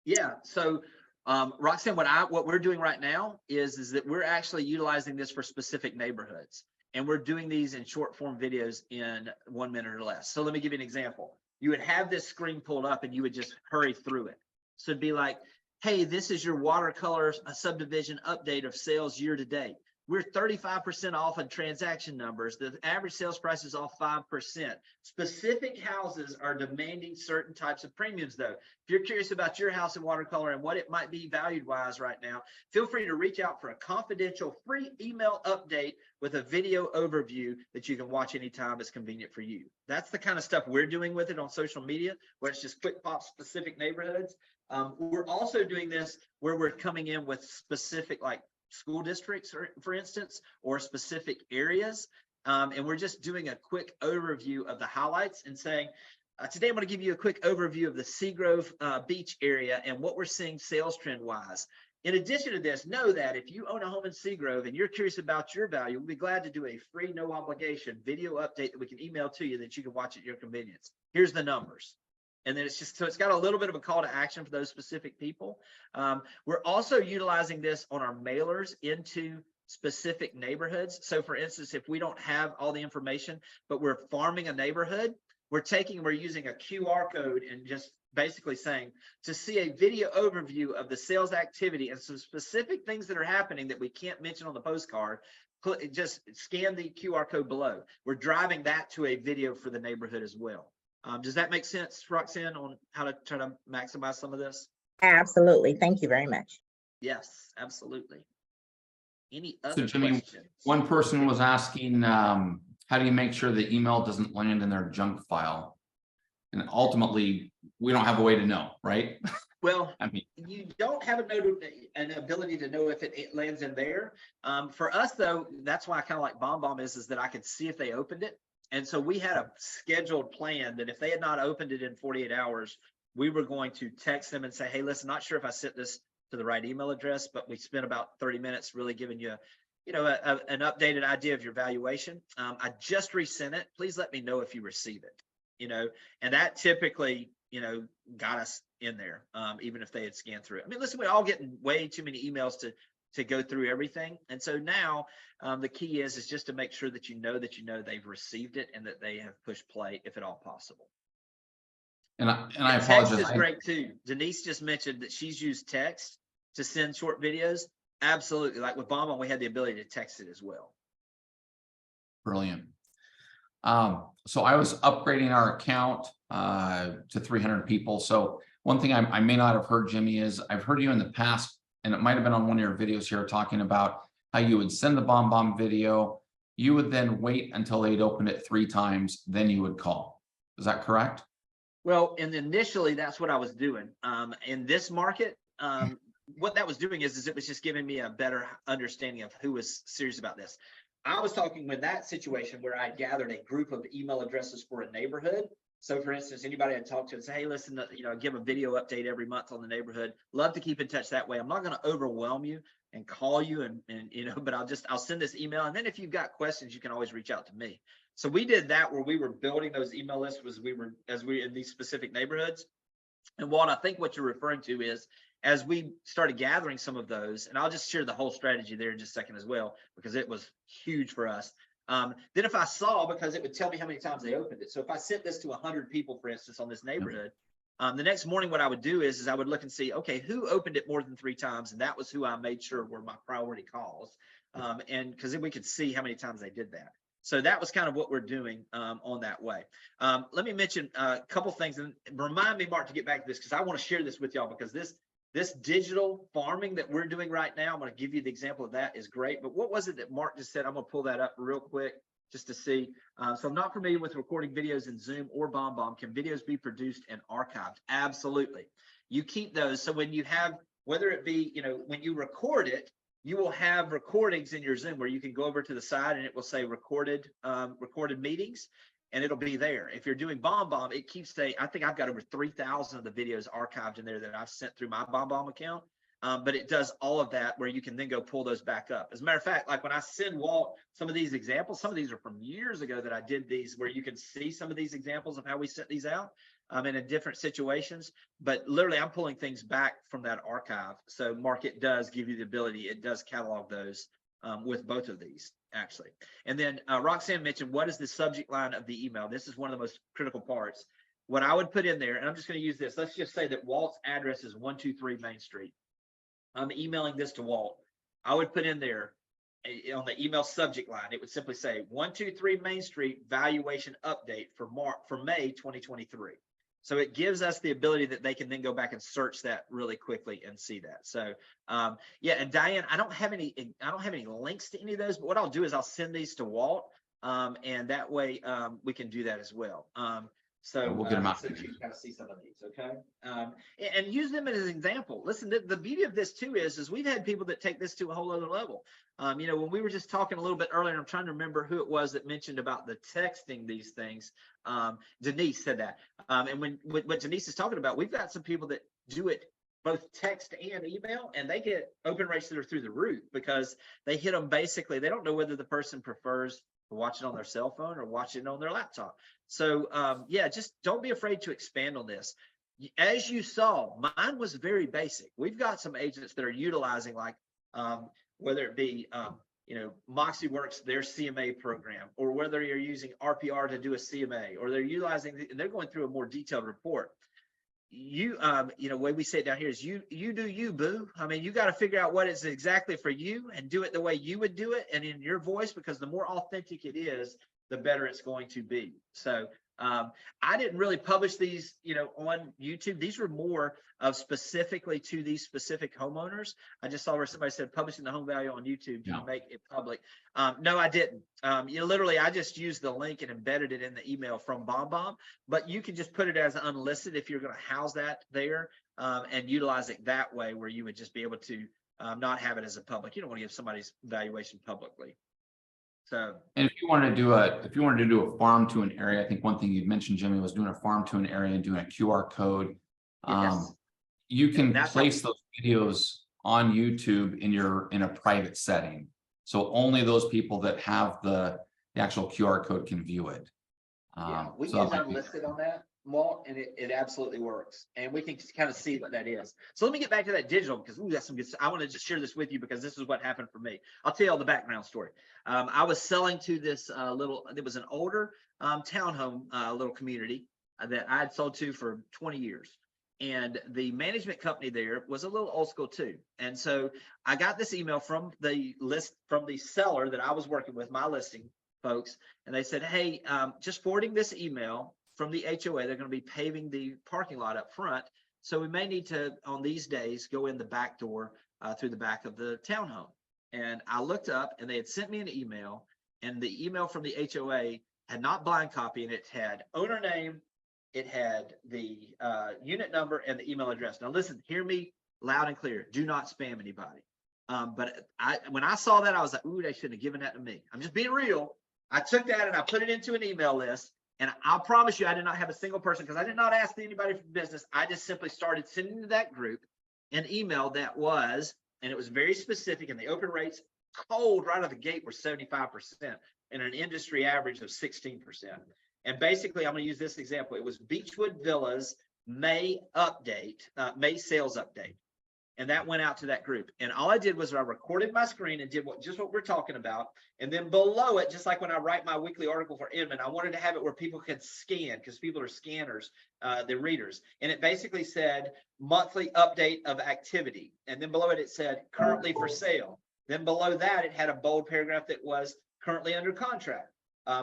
[SPEAKER 1] Yeah. So Roxanne, what we're doing right now is that we're actually utilizing this for specific neighborhoods, and we're doing these in short form videos in 1 minute or less. So let me give you an example. You would have this screen pulled up and you would just hurry through it. So it'd be like, hey, this is your watercolor subdivision update of sales year to date. We're 35% off on transaction numbers. The average sales price is off 5%. Specific houses are demanding certain types of premiums, though. If you're curious about your house in watercolor and what it might be valued-wise right now, feel free to reach out for a confidential free email update with a video overview that you can watch anytime it's convenient for you. That's the kind of stuff we're doing with it on social media, where it's just quick pop specific neighborhoods. We're also doing this where we're coming in with specific, like, school districts, for instance, or specific areas. And we're just doing a quick overview of the highlights and saying, today I'm going to give you a quick overview of the Seagrove Beach area and what we're seeing sales trend wise. In addition to this, know that if you own a home in Seagrove and you're curious about your value, we'll be glad to do a free, no obligation video update that we can email to you that you can watch at your convenience. Here's the numbers. And then it's just, so it's got a little bit of a call to action for those specific people. We're also utilizing this on our mailers into specific neighborhoods. So for instance, if we don't have all the information, but we're farming a neighborhood, we're using a QR code and just basically saying to see a video overview of the sales activity and some specific things that are happening that we can't mention on the postcard, just scan the QR code below. We're driving that to a video for the neighborhood as well. Does that make sense, Roxanne, on how to try to maximize some of this?
[SPEAKER 7] Absolutely. Thank you very much.
[SPEAKER 1] Yes, absolutely. Any
[SPEAKER 2] So
[SPEAKER 1] other
[SPEAKER 2] Jimmy,
[SPEAKER 1] questions?
[SPEAKER 2] one person was asking, how do you make sure the email doesn't land in their junk file? And ultimately, we don't have a way to know, right?
[SPEAKER 1] Well,
[SPEAKER 2] I mean,
[SPEAKER 1] you don't have an ability to know if it lands in there. For us, though, that's why I kind of like BombBomb is that I could see if they opened it. And so we had a scheduled plan that if they had not opened it in 48 hours, we were going to text them and say, hey, listen, not sure if I sent this to the right email address, but we spent about 30 minutes really giving you, an updated idea of your valuation. I just resent it. Please let me know if you receive it, and that typically, got us in there, even if they had scanned through it. I mean, listen, we're all getting way too many emails to go through everything. And so now the key is just to make sure that they've received it and that they have pushed play if at all possible.
[SPEAKER 2] and I
[SPEAKER 1] Text
[SPEAKER 2] apologize.
[SPEAKER 1] is great too. Denise just mentioned that she's used text to send short videos. Absolutely. Like with BombBomb, we had the ability to text it as well.
[SPEAKER 2] Brilliant. So I was upgrading our account to 300 people. So one thing I may not have heard, Jimmy, is I've heard you in the past, and it might have been on one of your videos here talking about how you would send the BombBomb video. You would then wait until they'd opened it 3 times, then you would call. Is that correct?
[SPEAKER 1] Well, and initially that's what I was doing. In this market, what that was doing is it was just giving me a better understanding of who was serious about this. I was talking with that situation where I gathered a group of email addresses for a neighborhood. So for instance, anybody I'd talk to and say, hey, listen, give a video update every month on the neighborhood. Love to keep in touch that way. I'm not going to overwhelm you and call you and but I'll send this email. And then if you've got questions, you can always reach out to me. So we did that where we were building those email lists as we in these specific neighborhoods. And Walt, I think what you're referring to is as we started gathering some of those, and I'll just share the whole strategy there in just a second as well, because it was huge for us. Then if I saw, because it would tell me how many times they opened it. So if I sent this to 100 people, for instance, on this neighborhood, the next morning, what I would do is I would look and see, okay, who opened it more than 3 times? And that was who I made sure were my priority calls. And because then we could see how many times they did that. So that was kind of what we're doing on that way. Let me mention a couple things, and remind me, Mark, to get back to this, because I want to share this with y'all, because this digital farming that we're doing right now, I'm going to give you the example of that, is great. But what was it that Mark just said? I'm going to pull that up real quick just to see. So I'm not familiar with recording videos in Zoom or BombBomb. Can videos be produced and archived? Absolutely. You keep those. So when you have, whether it be, when you record it, you will have recordings in your Zoom where you can go over to the side and it will say recorded meetings, and it'll be there. If you're doing BombBomb, it keeps I think I've got over 3,000 of the videos archived in there that I've sent through my BombBomb account. But it does all of that where you can then go pull those back up. As a matter of fact, like when I send Walt some of these examples, some of these are from years ago that I did these, where you can see some of these examples of how we sent these out and in different situations. But literally, I'm pulling things back from that archive. So Mark, it does give you the ability, it does catalog those with both of these, actually. And then Roxanne mentioned, what is the subject line of the email? This is one of the most critical parts. What I would put in there, and I'm just going to use this. Let's just say that Walt's address is 123 Main Street. I'm emailing this to Walt. I would put in there on the email subject line, it would simply say 123 Main Street valuation update for May 2023. So it gives us the ability that they can then go back and search that really quickly and see that. So yeah, and Diane, I don't have any links to any of those, but what I'll do is I'll send these to Walt, and that way we can do that as well. So
[SPEAKER 2] we'll get them out.
[SPEAKER 1] So you can kind of see some of these, okay? And use them as an example. Listen, the beauty of this too is we've had people that take this to a whole other level. When we were just talking a little bit earlier, I'm trying to remember who it was that mentioned about the texting these things. Denise said that. And what Denise is talking about, we've got some people that do it both text and email, and they get open rates that are through the roof because they hit them basically. They don't know whether the person prefers to watch it on their cell phone or watch it on their laptop. So yeah, just don't be afraid to expand on this. As you saw, mine was very basic. We've got some agents that are utilizing, like whether it be Moxie Works, their CMA program, or whether you're using RPR to do a CMA, or they're utilizing, and they're going through a more detailed report. Way we say it down here is you do you, boo. I mean, you got to figure out what is exactly for you and do it the way you would do it and in your voice, because the more authentic it is, the better it's going to be. So I didn't really publish these, on YouTube. These were more of specifically to these specific homeowners. I just saw where somebody said publishing the home value on YouTube to make it public. No, I didn't. Literally, I just used the link and embedded it in the email from BombBomb, but you can just put it as unlisted if you're going to house that there and utilize it that way, where you would just be able to not have it as a public. You don't want to give somebody's valuation publicly. So,
[SPEAKER 2] and if you wanted to do a farm to an area, I think one thing you'd mentioned, Jimmy, was doing a farm to an area and doing a QR code.
[SPEAKER 1] yes.
[SPEAKER 2] You can place those videos on YouTube in a private setting. So only those people that have the actual QR code can view it.
[SPEAKER 1] We
[SPEAKER 2] so
[SPEAKER 1] use unlisted on that, Walt, and it absolutely works. And we can kind of see what that is. So let me get back to that digital, because that's some good stuff. I want to just share this with you because this is what happened for me. I'll tell you all the background story. I was selling to this it was an older townhome little community that I had sold to for 20 years. And the management company there was a little old school too. And so I got this email from the seller that I was working with, my listing folks. And they said, hey, just forwarding this email from the HOA, they're going to be paving the parking lot up front. So we may need to, on these days, go in the back door through the back of the townhome. And I looked up and they had sent me an email, and the email from the HOA had not blind copy, and it had owner name, it had the unit number and the email address. Now listen, hear me loud and clear. Do not spam anybody. But when I saw that, I was like, ooh, they shouldn't have given that to me. I'm just being real. I took that and I put it into an email list. And I'll promise you, I did not have a single person, because I did not ask anybody for business. I just simply started sending to that group an email that was, and it was very specific, and the open rates cold right out of the gate were 75% and an industry average of 16%. And basically, I'm going to use this example. It was Beechwood Villas May update, May sales update. And that went out to that group. And all I did was I recorded my screen and did just what we're talking about. And then below it, just like when I write my weekly article for Inman, I wanted to have it where people could scan, because people are scanners, the readers. And it basically said monthly update of activity. And then below it, it said currently for sale. Then below that, it had a bold paragraph that was currently under contract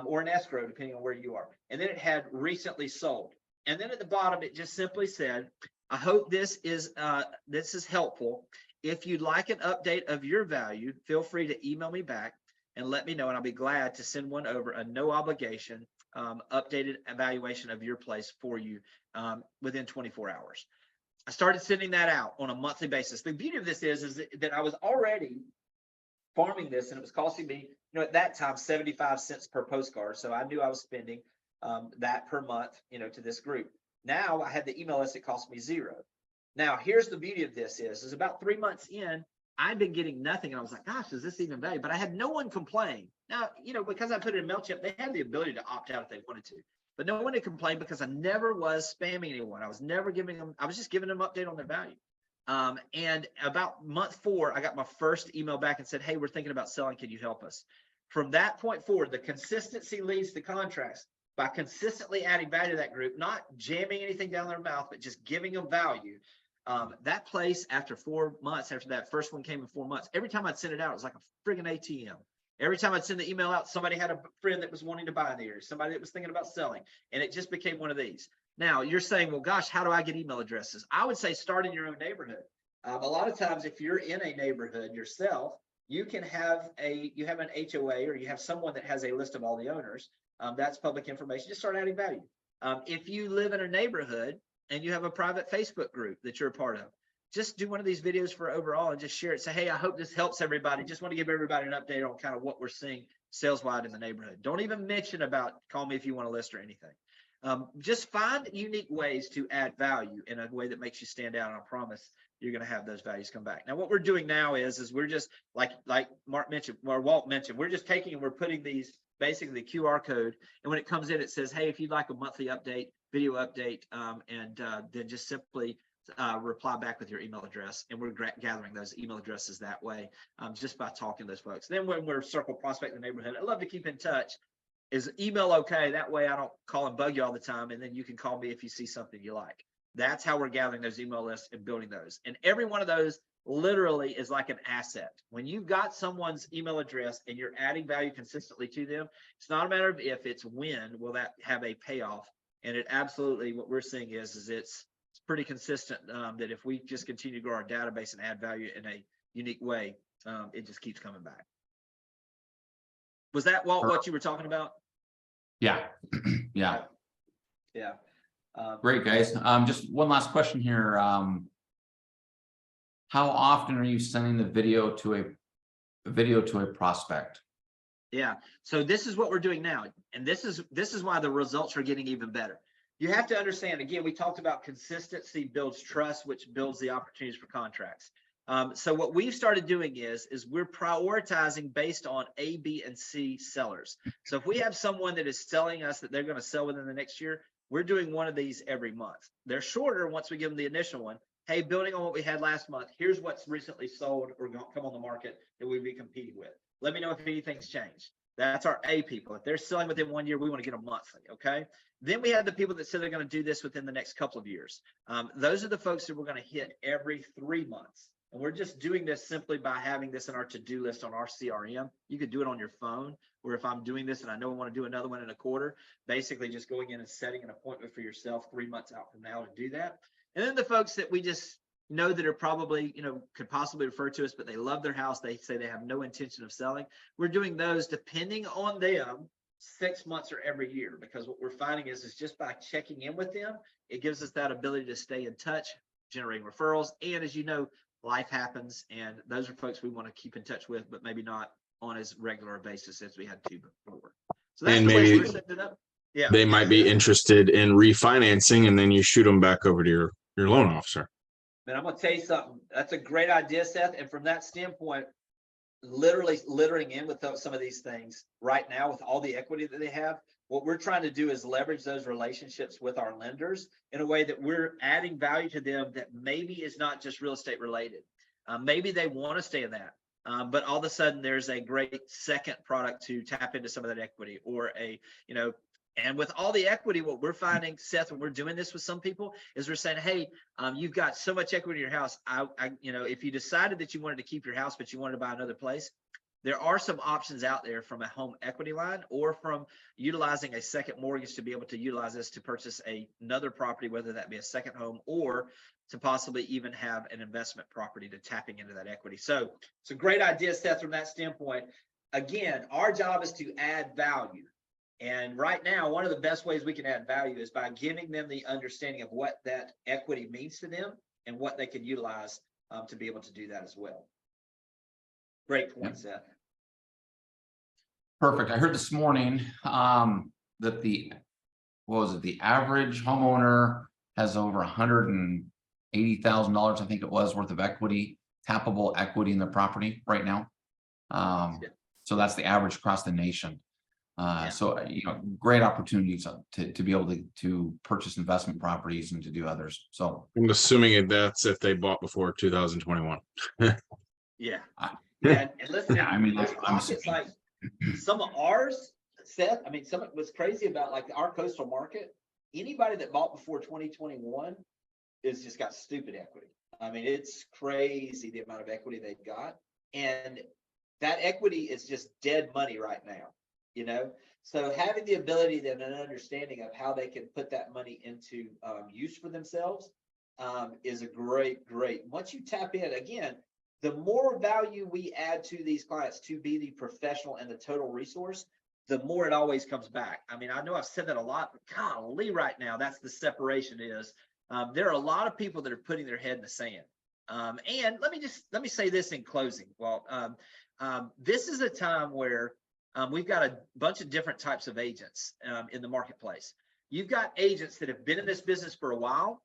[SPEAKER 1] or an escrow, depending on where you are. And then it had recently sold. And then at the bottom, it just simply said, I hope this is helpful. If you'd like an update of your value, feel free to email me back and let me know, and I'll be glad to send one over, a no obligation updated evaluation of your place for you within 24 hours. I started sending that out on a monthly basis. The beauty of this is that I was already farming this, and it was costing me, at that time, 75 cents per postcard. So I knew I was spending that per month, to this group. Now I had the email list, it cost me $0. Now, here's the beauty of this is about 3 months in, I'd been getting nothing. And I was like, gosh, is this even value? But I had no one complain. Now, because I put it in MailChimp, they had the ability to opt out if they wanted to. But no one had complained, because I never was spamming anyone. I was never giving them, I was just giving them an update on their value. And about month 4, I got my first email back and said, hey, we're thinking about selling. Can you help us? From that point forward, the consistency leads to contracts. By consistently adding value to that group, not jamming anything down their mouth, but just giving them value. That place, after 4 months, after that first one came in 4 months, every time I'd send it out, it was like a friggin' ATM. Every time I'd send the email out, somebody had a friend that was wanting to buy in the area, somebody that was thinking about selling, and it just became one of these. Now, you're saying, well, gosh, how do I get email addresses? I would say start in your own neighborhood. A lot of times, if you're in a neighborhood yourself, you can have an HOA, or you have someone that has a list of all the owners. That's public information. Just start adding value. If you live in a neighborhood and you have a private Facebook group that you're a part of, just do one of these videos for overall and just share it. Say, hey, I hope this helps everybody. Just want to give everybody an update on kind of what we're seeing sales wide in the neighborhood. Don't even mention about call me if you want to list or anything. Just find unique ways to add value in a way that makes you stand out. And I promise you're going to have those values come back. Now, what we're doing now is we're just like Mark mentioned, or Walt mentioned, we're just taking and we're putting these basically the QR code. And when it comes in, it says, hey, if you'd like a monthly update, video update, then just simply reply back with your email address, and we're gathering those email addresses that way, just by talking to those folks. Then when we're circle prospect in the neighborhood, I love to keep in touch. Is email okay? That way I don't call and bug you all the time, and then you can call me if you see something you like. That's how we're gathering those email lists and building those. And every one of those literally is like an asset. When you've got someone's email address and you're adding value consistently to them, it's not a matter of if, it's when will that have a payoff. And it absolutely, what we're seeing is it's pretty consistent, that if we just continue to grow our database and add value in a unique way, it just keeps coming back. Was that what you were talking about?
[SPEAKER 2] Yeah. Yeah.
[SPEAKER 1] Yeah.
[SPEAKER 2] Great, guys. Just one last question here. How often are you sending the video to a prospect?
[SPEAKER 1] Yeah. So this is what we're doing now. And this is why the results are getting even better. You have to understand, again, we talked about consistency builds trust, which builds the opportunities for contracts. So what we've started doing is we're prioritizing based on A, B, and C sellers. So if we have someone that is telling us that they're going to sell within the next year, we're doing one of these every month. They're shorter once we give them the initial one. Hey, building on what we had last month, here's what's recently sold or come on the market that we'd be competing with. Let me know if anything's changed. That's our A people. If they're selling within 1 year, we want to get them monthly, okay? Then we have the people that say they're going to do this within the next couple of years. Those are the folks that we're going to hit every 3 months. And we're just doing this simply by having this in our to-do list on our CRM. You could do it on your phone, or if I'm doing this and I know I want to do another one in a quarter, basically just going in and setting an appointment for yourself 3 months out from now to do that. And then the folks that we just know that are probably, could possibly refer to us, but they love their house. They say they have no intention of selling. We're doing those depending on them 6 months or every year, because what we're finding is just by checking in with them, it gives us that ability to stay in touch, generating referrals. And as you know, life happens, and those are folks we want to keep in touch with, but maybe not on as regular a basis as we had to before. So that's
[SPEAKER 5] And
[SPEAKER 1] the way
[SPEAKER 5] maybe
[SPEAKER 1] we're setting it up. Yeah,
[SPEAKER 5] they might be interested in refinancing, and then you shoot them back over to your loan officer.
[SPEAKER 1] Man, I'm going to tell you something. That's a great idea, Seth. And from that standpoint, literally littering in with some of these things right now with all the equity that they have, what we're trying to do is leverage those relationships with our lenders in a way that we're adding value to them that maybe is not just real estate related. Maybe they want to stay in that. But all of a sudden there's a great second product to tap into some of that equity, or and with all the equity, what we're finding, Seth, when we're doing this with some people, is we're saying, hey, you've got so much equity in your house. If you decided that you wanted to keep your house, but you wanted to buy another place, there are some options out there from a home equity line or from utilizing a second mortgage to be able to utilize this to purchase another property, whether that be a second home or to possibly even have an investment property to tapping into that equity. So it's a great idea, Seth, from that standpoint. Again, our job is to add value. And right now, one of the best ways we can add value is by giving them the understanding of what that equity means to them and what they can utilize to be able to do that as well. Great point, Seth.
[SPEAKER 2] Perfect. I heard this morning that the average homeowner has over $180,000, I think it was, worth of equity, tappable equity in the property right now. So that's the average across the nation. So great opportunities to be able to purchase investment properties and to do others. So
[SPEAKER 5] I'm assuming that's if they bought before 2021.
[SPEAKER 1] Yeah. And listen,
[SPEAKER 2] yeah, I mean,
[SPEAKER 1] there's pockets like some of ours, Seth. I mean, some of what's crazy about like our coastal market, anybody that bought before 2021 is just got stupid equity. I mean, it's crazy the amount of equity they've got. And that equity is just dead money right now, So having the ability and an understanding of how they can put that money into use for themselves is a great. Once you tap in, again, the more value we add to these clients to be the professional and the total resource, the more it always comes back. I mean, I know I've said that a lot, but golly, right now, that's the separation is. There are a lot of people that are putting their head in the sand. And let me say this in closing. Well, this is a time where we've got a bunch of different types of agents in the marketplace. You've got agents that have been in this business for a while.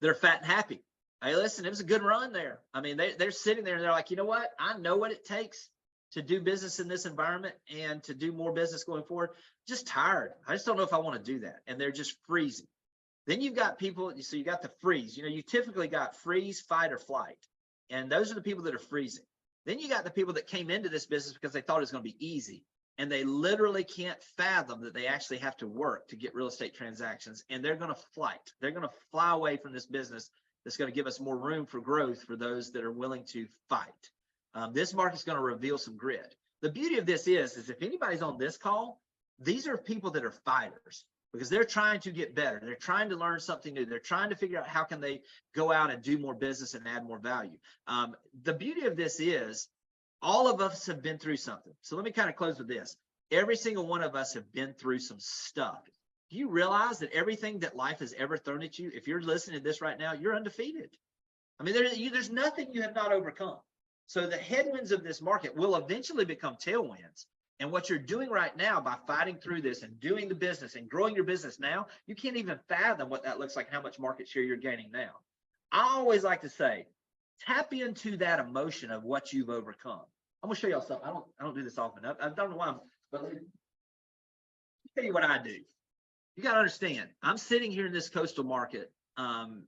[SPEAKER 1] They're fat and happy. Hey, listen, it was a good run there. I mean, they're sitting there and they're like, you know what? I know what it takes to do business in this environment and to do more business going forward. Just tired. I just don't know if I want to do that. And they're just freezing. Then you've got people, so you got the freeze. You know, you typically got freeze, fight, or flight. And those are the people that are freezing. Then you got the people that came into this business because they thought it was going to be easy. And they literally can't fathom that they actually have to work to get real estate transactions. And they're going to flight. They're going to fly away from this business that's going to give us more room for growth for those that are willing to fight. This market's going to reveal some grit. The beauty of this is if anybody's on this call, these are people that are fighters because they're trying to get better. They're trying to learn something new. They're trying to figure out how can they go out and do more business and add more value. The beauty of this is all of us have been through something. So let me kind of close with this. Every single one of us have been through some stuff. Do you realize that everything that life has ever thrown at you, if you're listening to this right now, you're undefeated? I mean, there's nothing you have not overcome. So the headwinds of this market will eventually become tailwinds. And what you're doing right now by fighting through this and doing the business and growing your business now, you can't even fathom what that looks like and how much market share you're gaining now. I always like to say, tap into that emotion of what you've overcome. I'm gonna show y'all something. I don't do this often. I don't know why, but let me tell you what I do. You got to understand, I'm sitting here in this coastal market,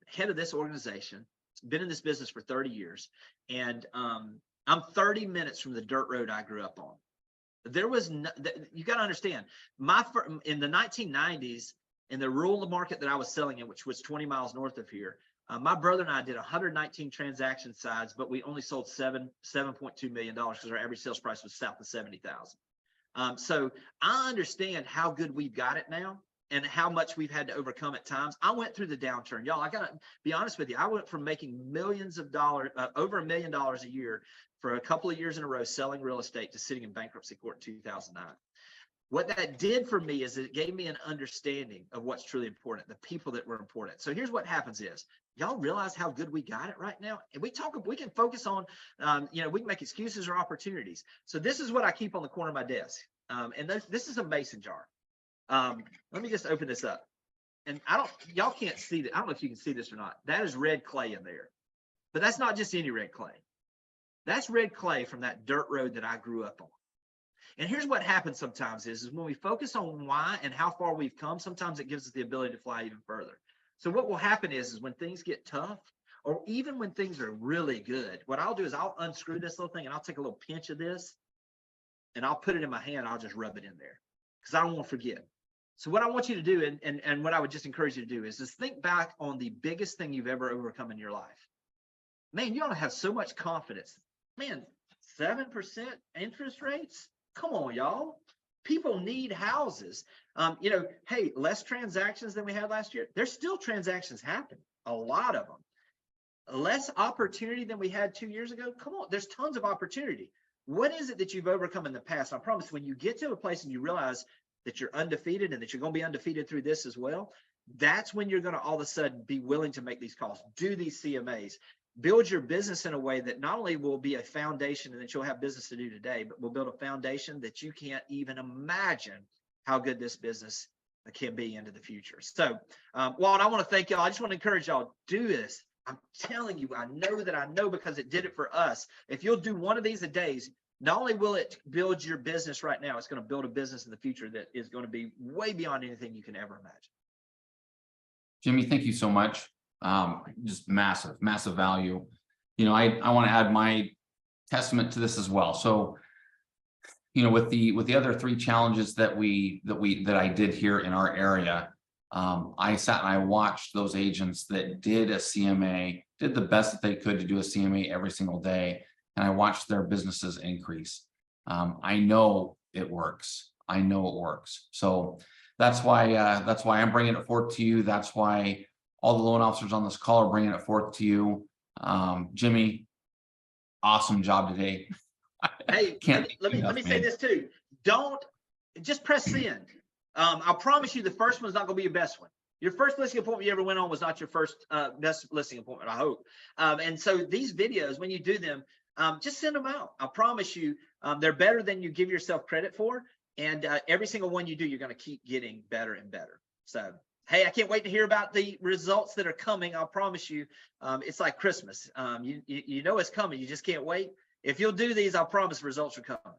[SPEAKER 1] head of this organization, been in this business for 30 years, and I'm 30 minutes from the dirt road I grew up on. There was no, you got to understand, in the 1990s, in the rural market that I was selling in, which was 20 miles north of here, my brother and I did 119 transaction sides, but we only sold $7.2 million because our average sales price was south of 70,000. So I understand how good we've got it now and how much we've had to overcome at times. I went through the downturn. Y'all, I gotta be honest with you. I went from making millions of dollars, over $1 million a year for a couple of years in a row selling real estate to sitting in bankruptcy court in 2009. What that did for me is it gave me an understanding of what's truly important, the people that were important. So here's what happens is, y'all realize how good we got it right now? And we can focus on, we can make excuses or opportunities. So this is what I keep on the corner of my desk. And this is a mason jar. Let me just open this up. And y'all can't see that. I don't know if you can see this or not. That is red clay in there. But that's not just any red clay. That's red clay from that dirt road that I grew up on. And here's what happens sometimes is when we focus on why and how far we've come, sometimes it gives us the ability to fly even further. So what will happen is when things get tough, or even when things are really good, what I'll do is I'll unscrew this little thing and I'll take a little pinch of this and I'll put it in my hand. I'll just rub it in there because I don't want to forget. So what I want you to do, and what I would just encourage you to do is just think back on the biggest thing you've ever overcome in your life. Man, you ought to have so much confidence. Man, 7% interest rates? Come on, y'all. People need houses. Hey, less transactions than we had last year. There's still transactions happening, a lot of them. Less opportunity than we had 2 years ago. Come on, there's tons of opportunity. What is it that you've overcome in the past? I promise when you get to a place and you realize that you're undefeated and that you're going to be undefeated through this as well, that's when you're going to all of a sudden be willing to make these calls, do these CMAs, build your business in a way that not only will be a foundation and that you'll have business to do today, but will build a foundation that you can't even imagine how good this business can be into the future. So, Walt, I want to thank y'all. I just want to encourage y'all, do this. I'm telling you, I know because it did it for us. If you'll do one of these a day, not only will it build your business right now, it's going to build a business in the future that is going to be way beyond anything you can ever imagine.
[SPEAKER 2] Jimmy, thank you so much. Just massive value. I want to add my testament to this as well. So, with the other three challenges that I did here in our area, I sat and I watched those agents that did a CMA, did the best that they could to do a CMA every single day. And I watched their businesses increase. I know it works. So that's why I'm bringing it forth to you. That's why all the loan officers on this call are bringing it forth to you. Jimmy, awesome job today.
[SPEAKER 1] Hey, let me say this too. Don't just press send. I promise you the first one's not going to be your best one. Your first listing appointment you ever went on was not your first best listing appointment, I hope. And so these videos, when you do them, just send them out. I promise you, they're better than you give yourself credit for. And every single one you do, you're going to keep getting better and better. So, hey, I can't wait to hear about the results that are coming. I'll promise you, it's like Christmas. You know it's coming. You just can't wait. If you'll do these, I'll promise results are coming.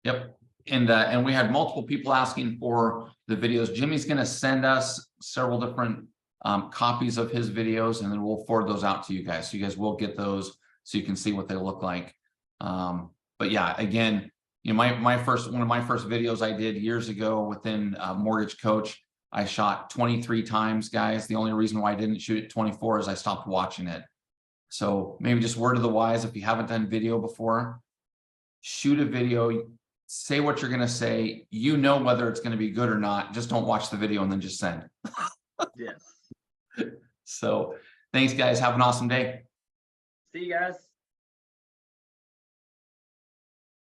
[SPEAKER 2] Yep. And we had multiple people asking for the videos. Jimmy's going to send us several different copies of his videos, and then we'll forward those out to you guys. So you guys will get those so you can see what they look like. But yeah, again, you know, one of my first videos I did years ago within Mortgage Coach, I shot 23 times, guys. The only reason why I didn't shoot it 24 is I stopped watching it. So maybe just word of the wise, if you haven't done video before, shoot a video, say what you're going to say, you know whether it's going to be good or not. Just don't watch the video and then just send.
[SPEAKER 1] Yes.
[SPEAKER 2] So thanks, guys. Have an awesome day.
[SPEAKER 1] See you guys.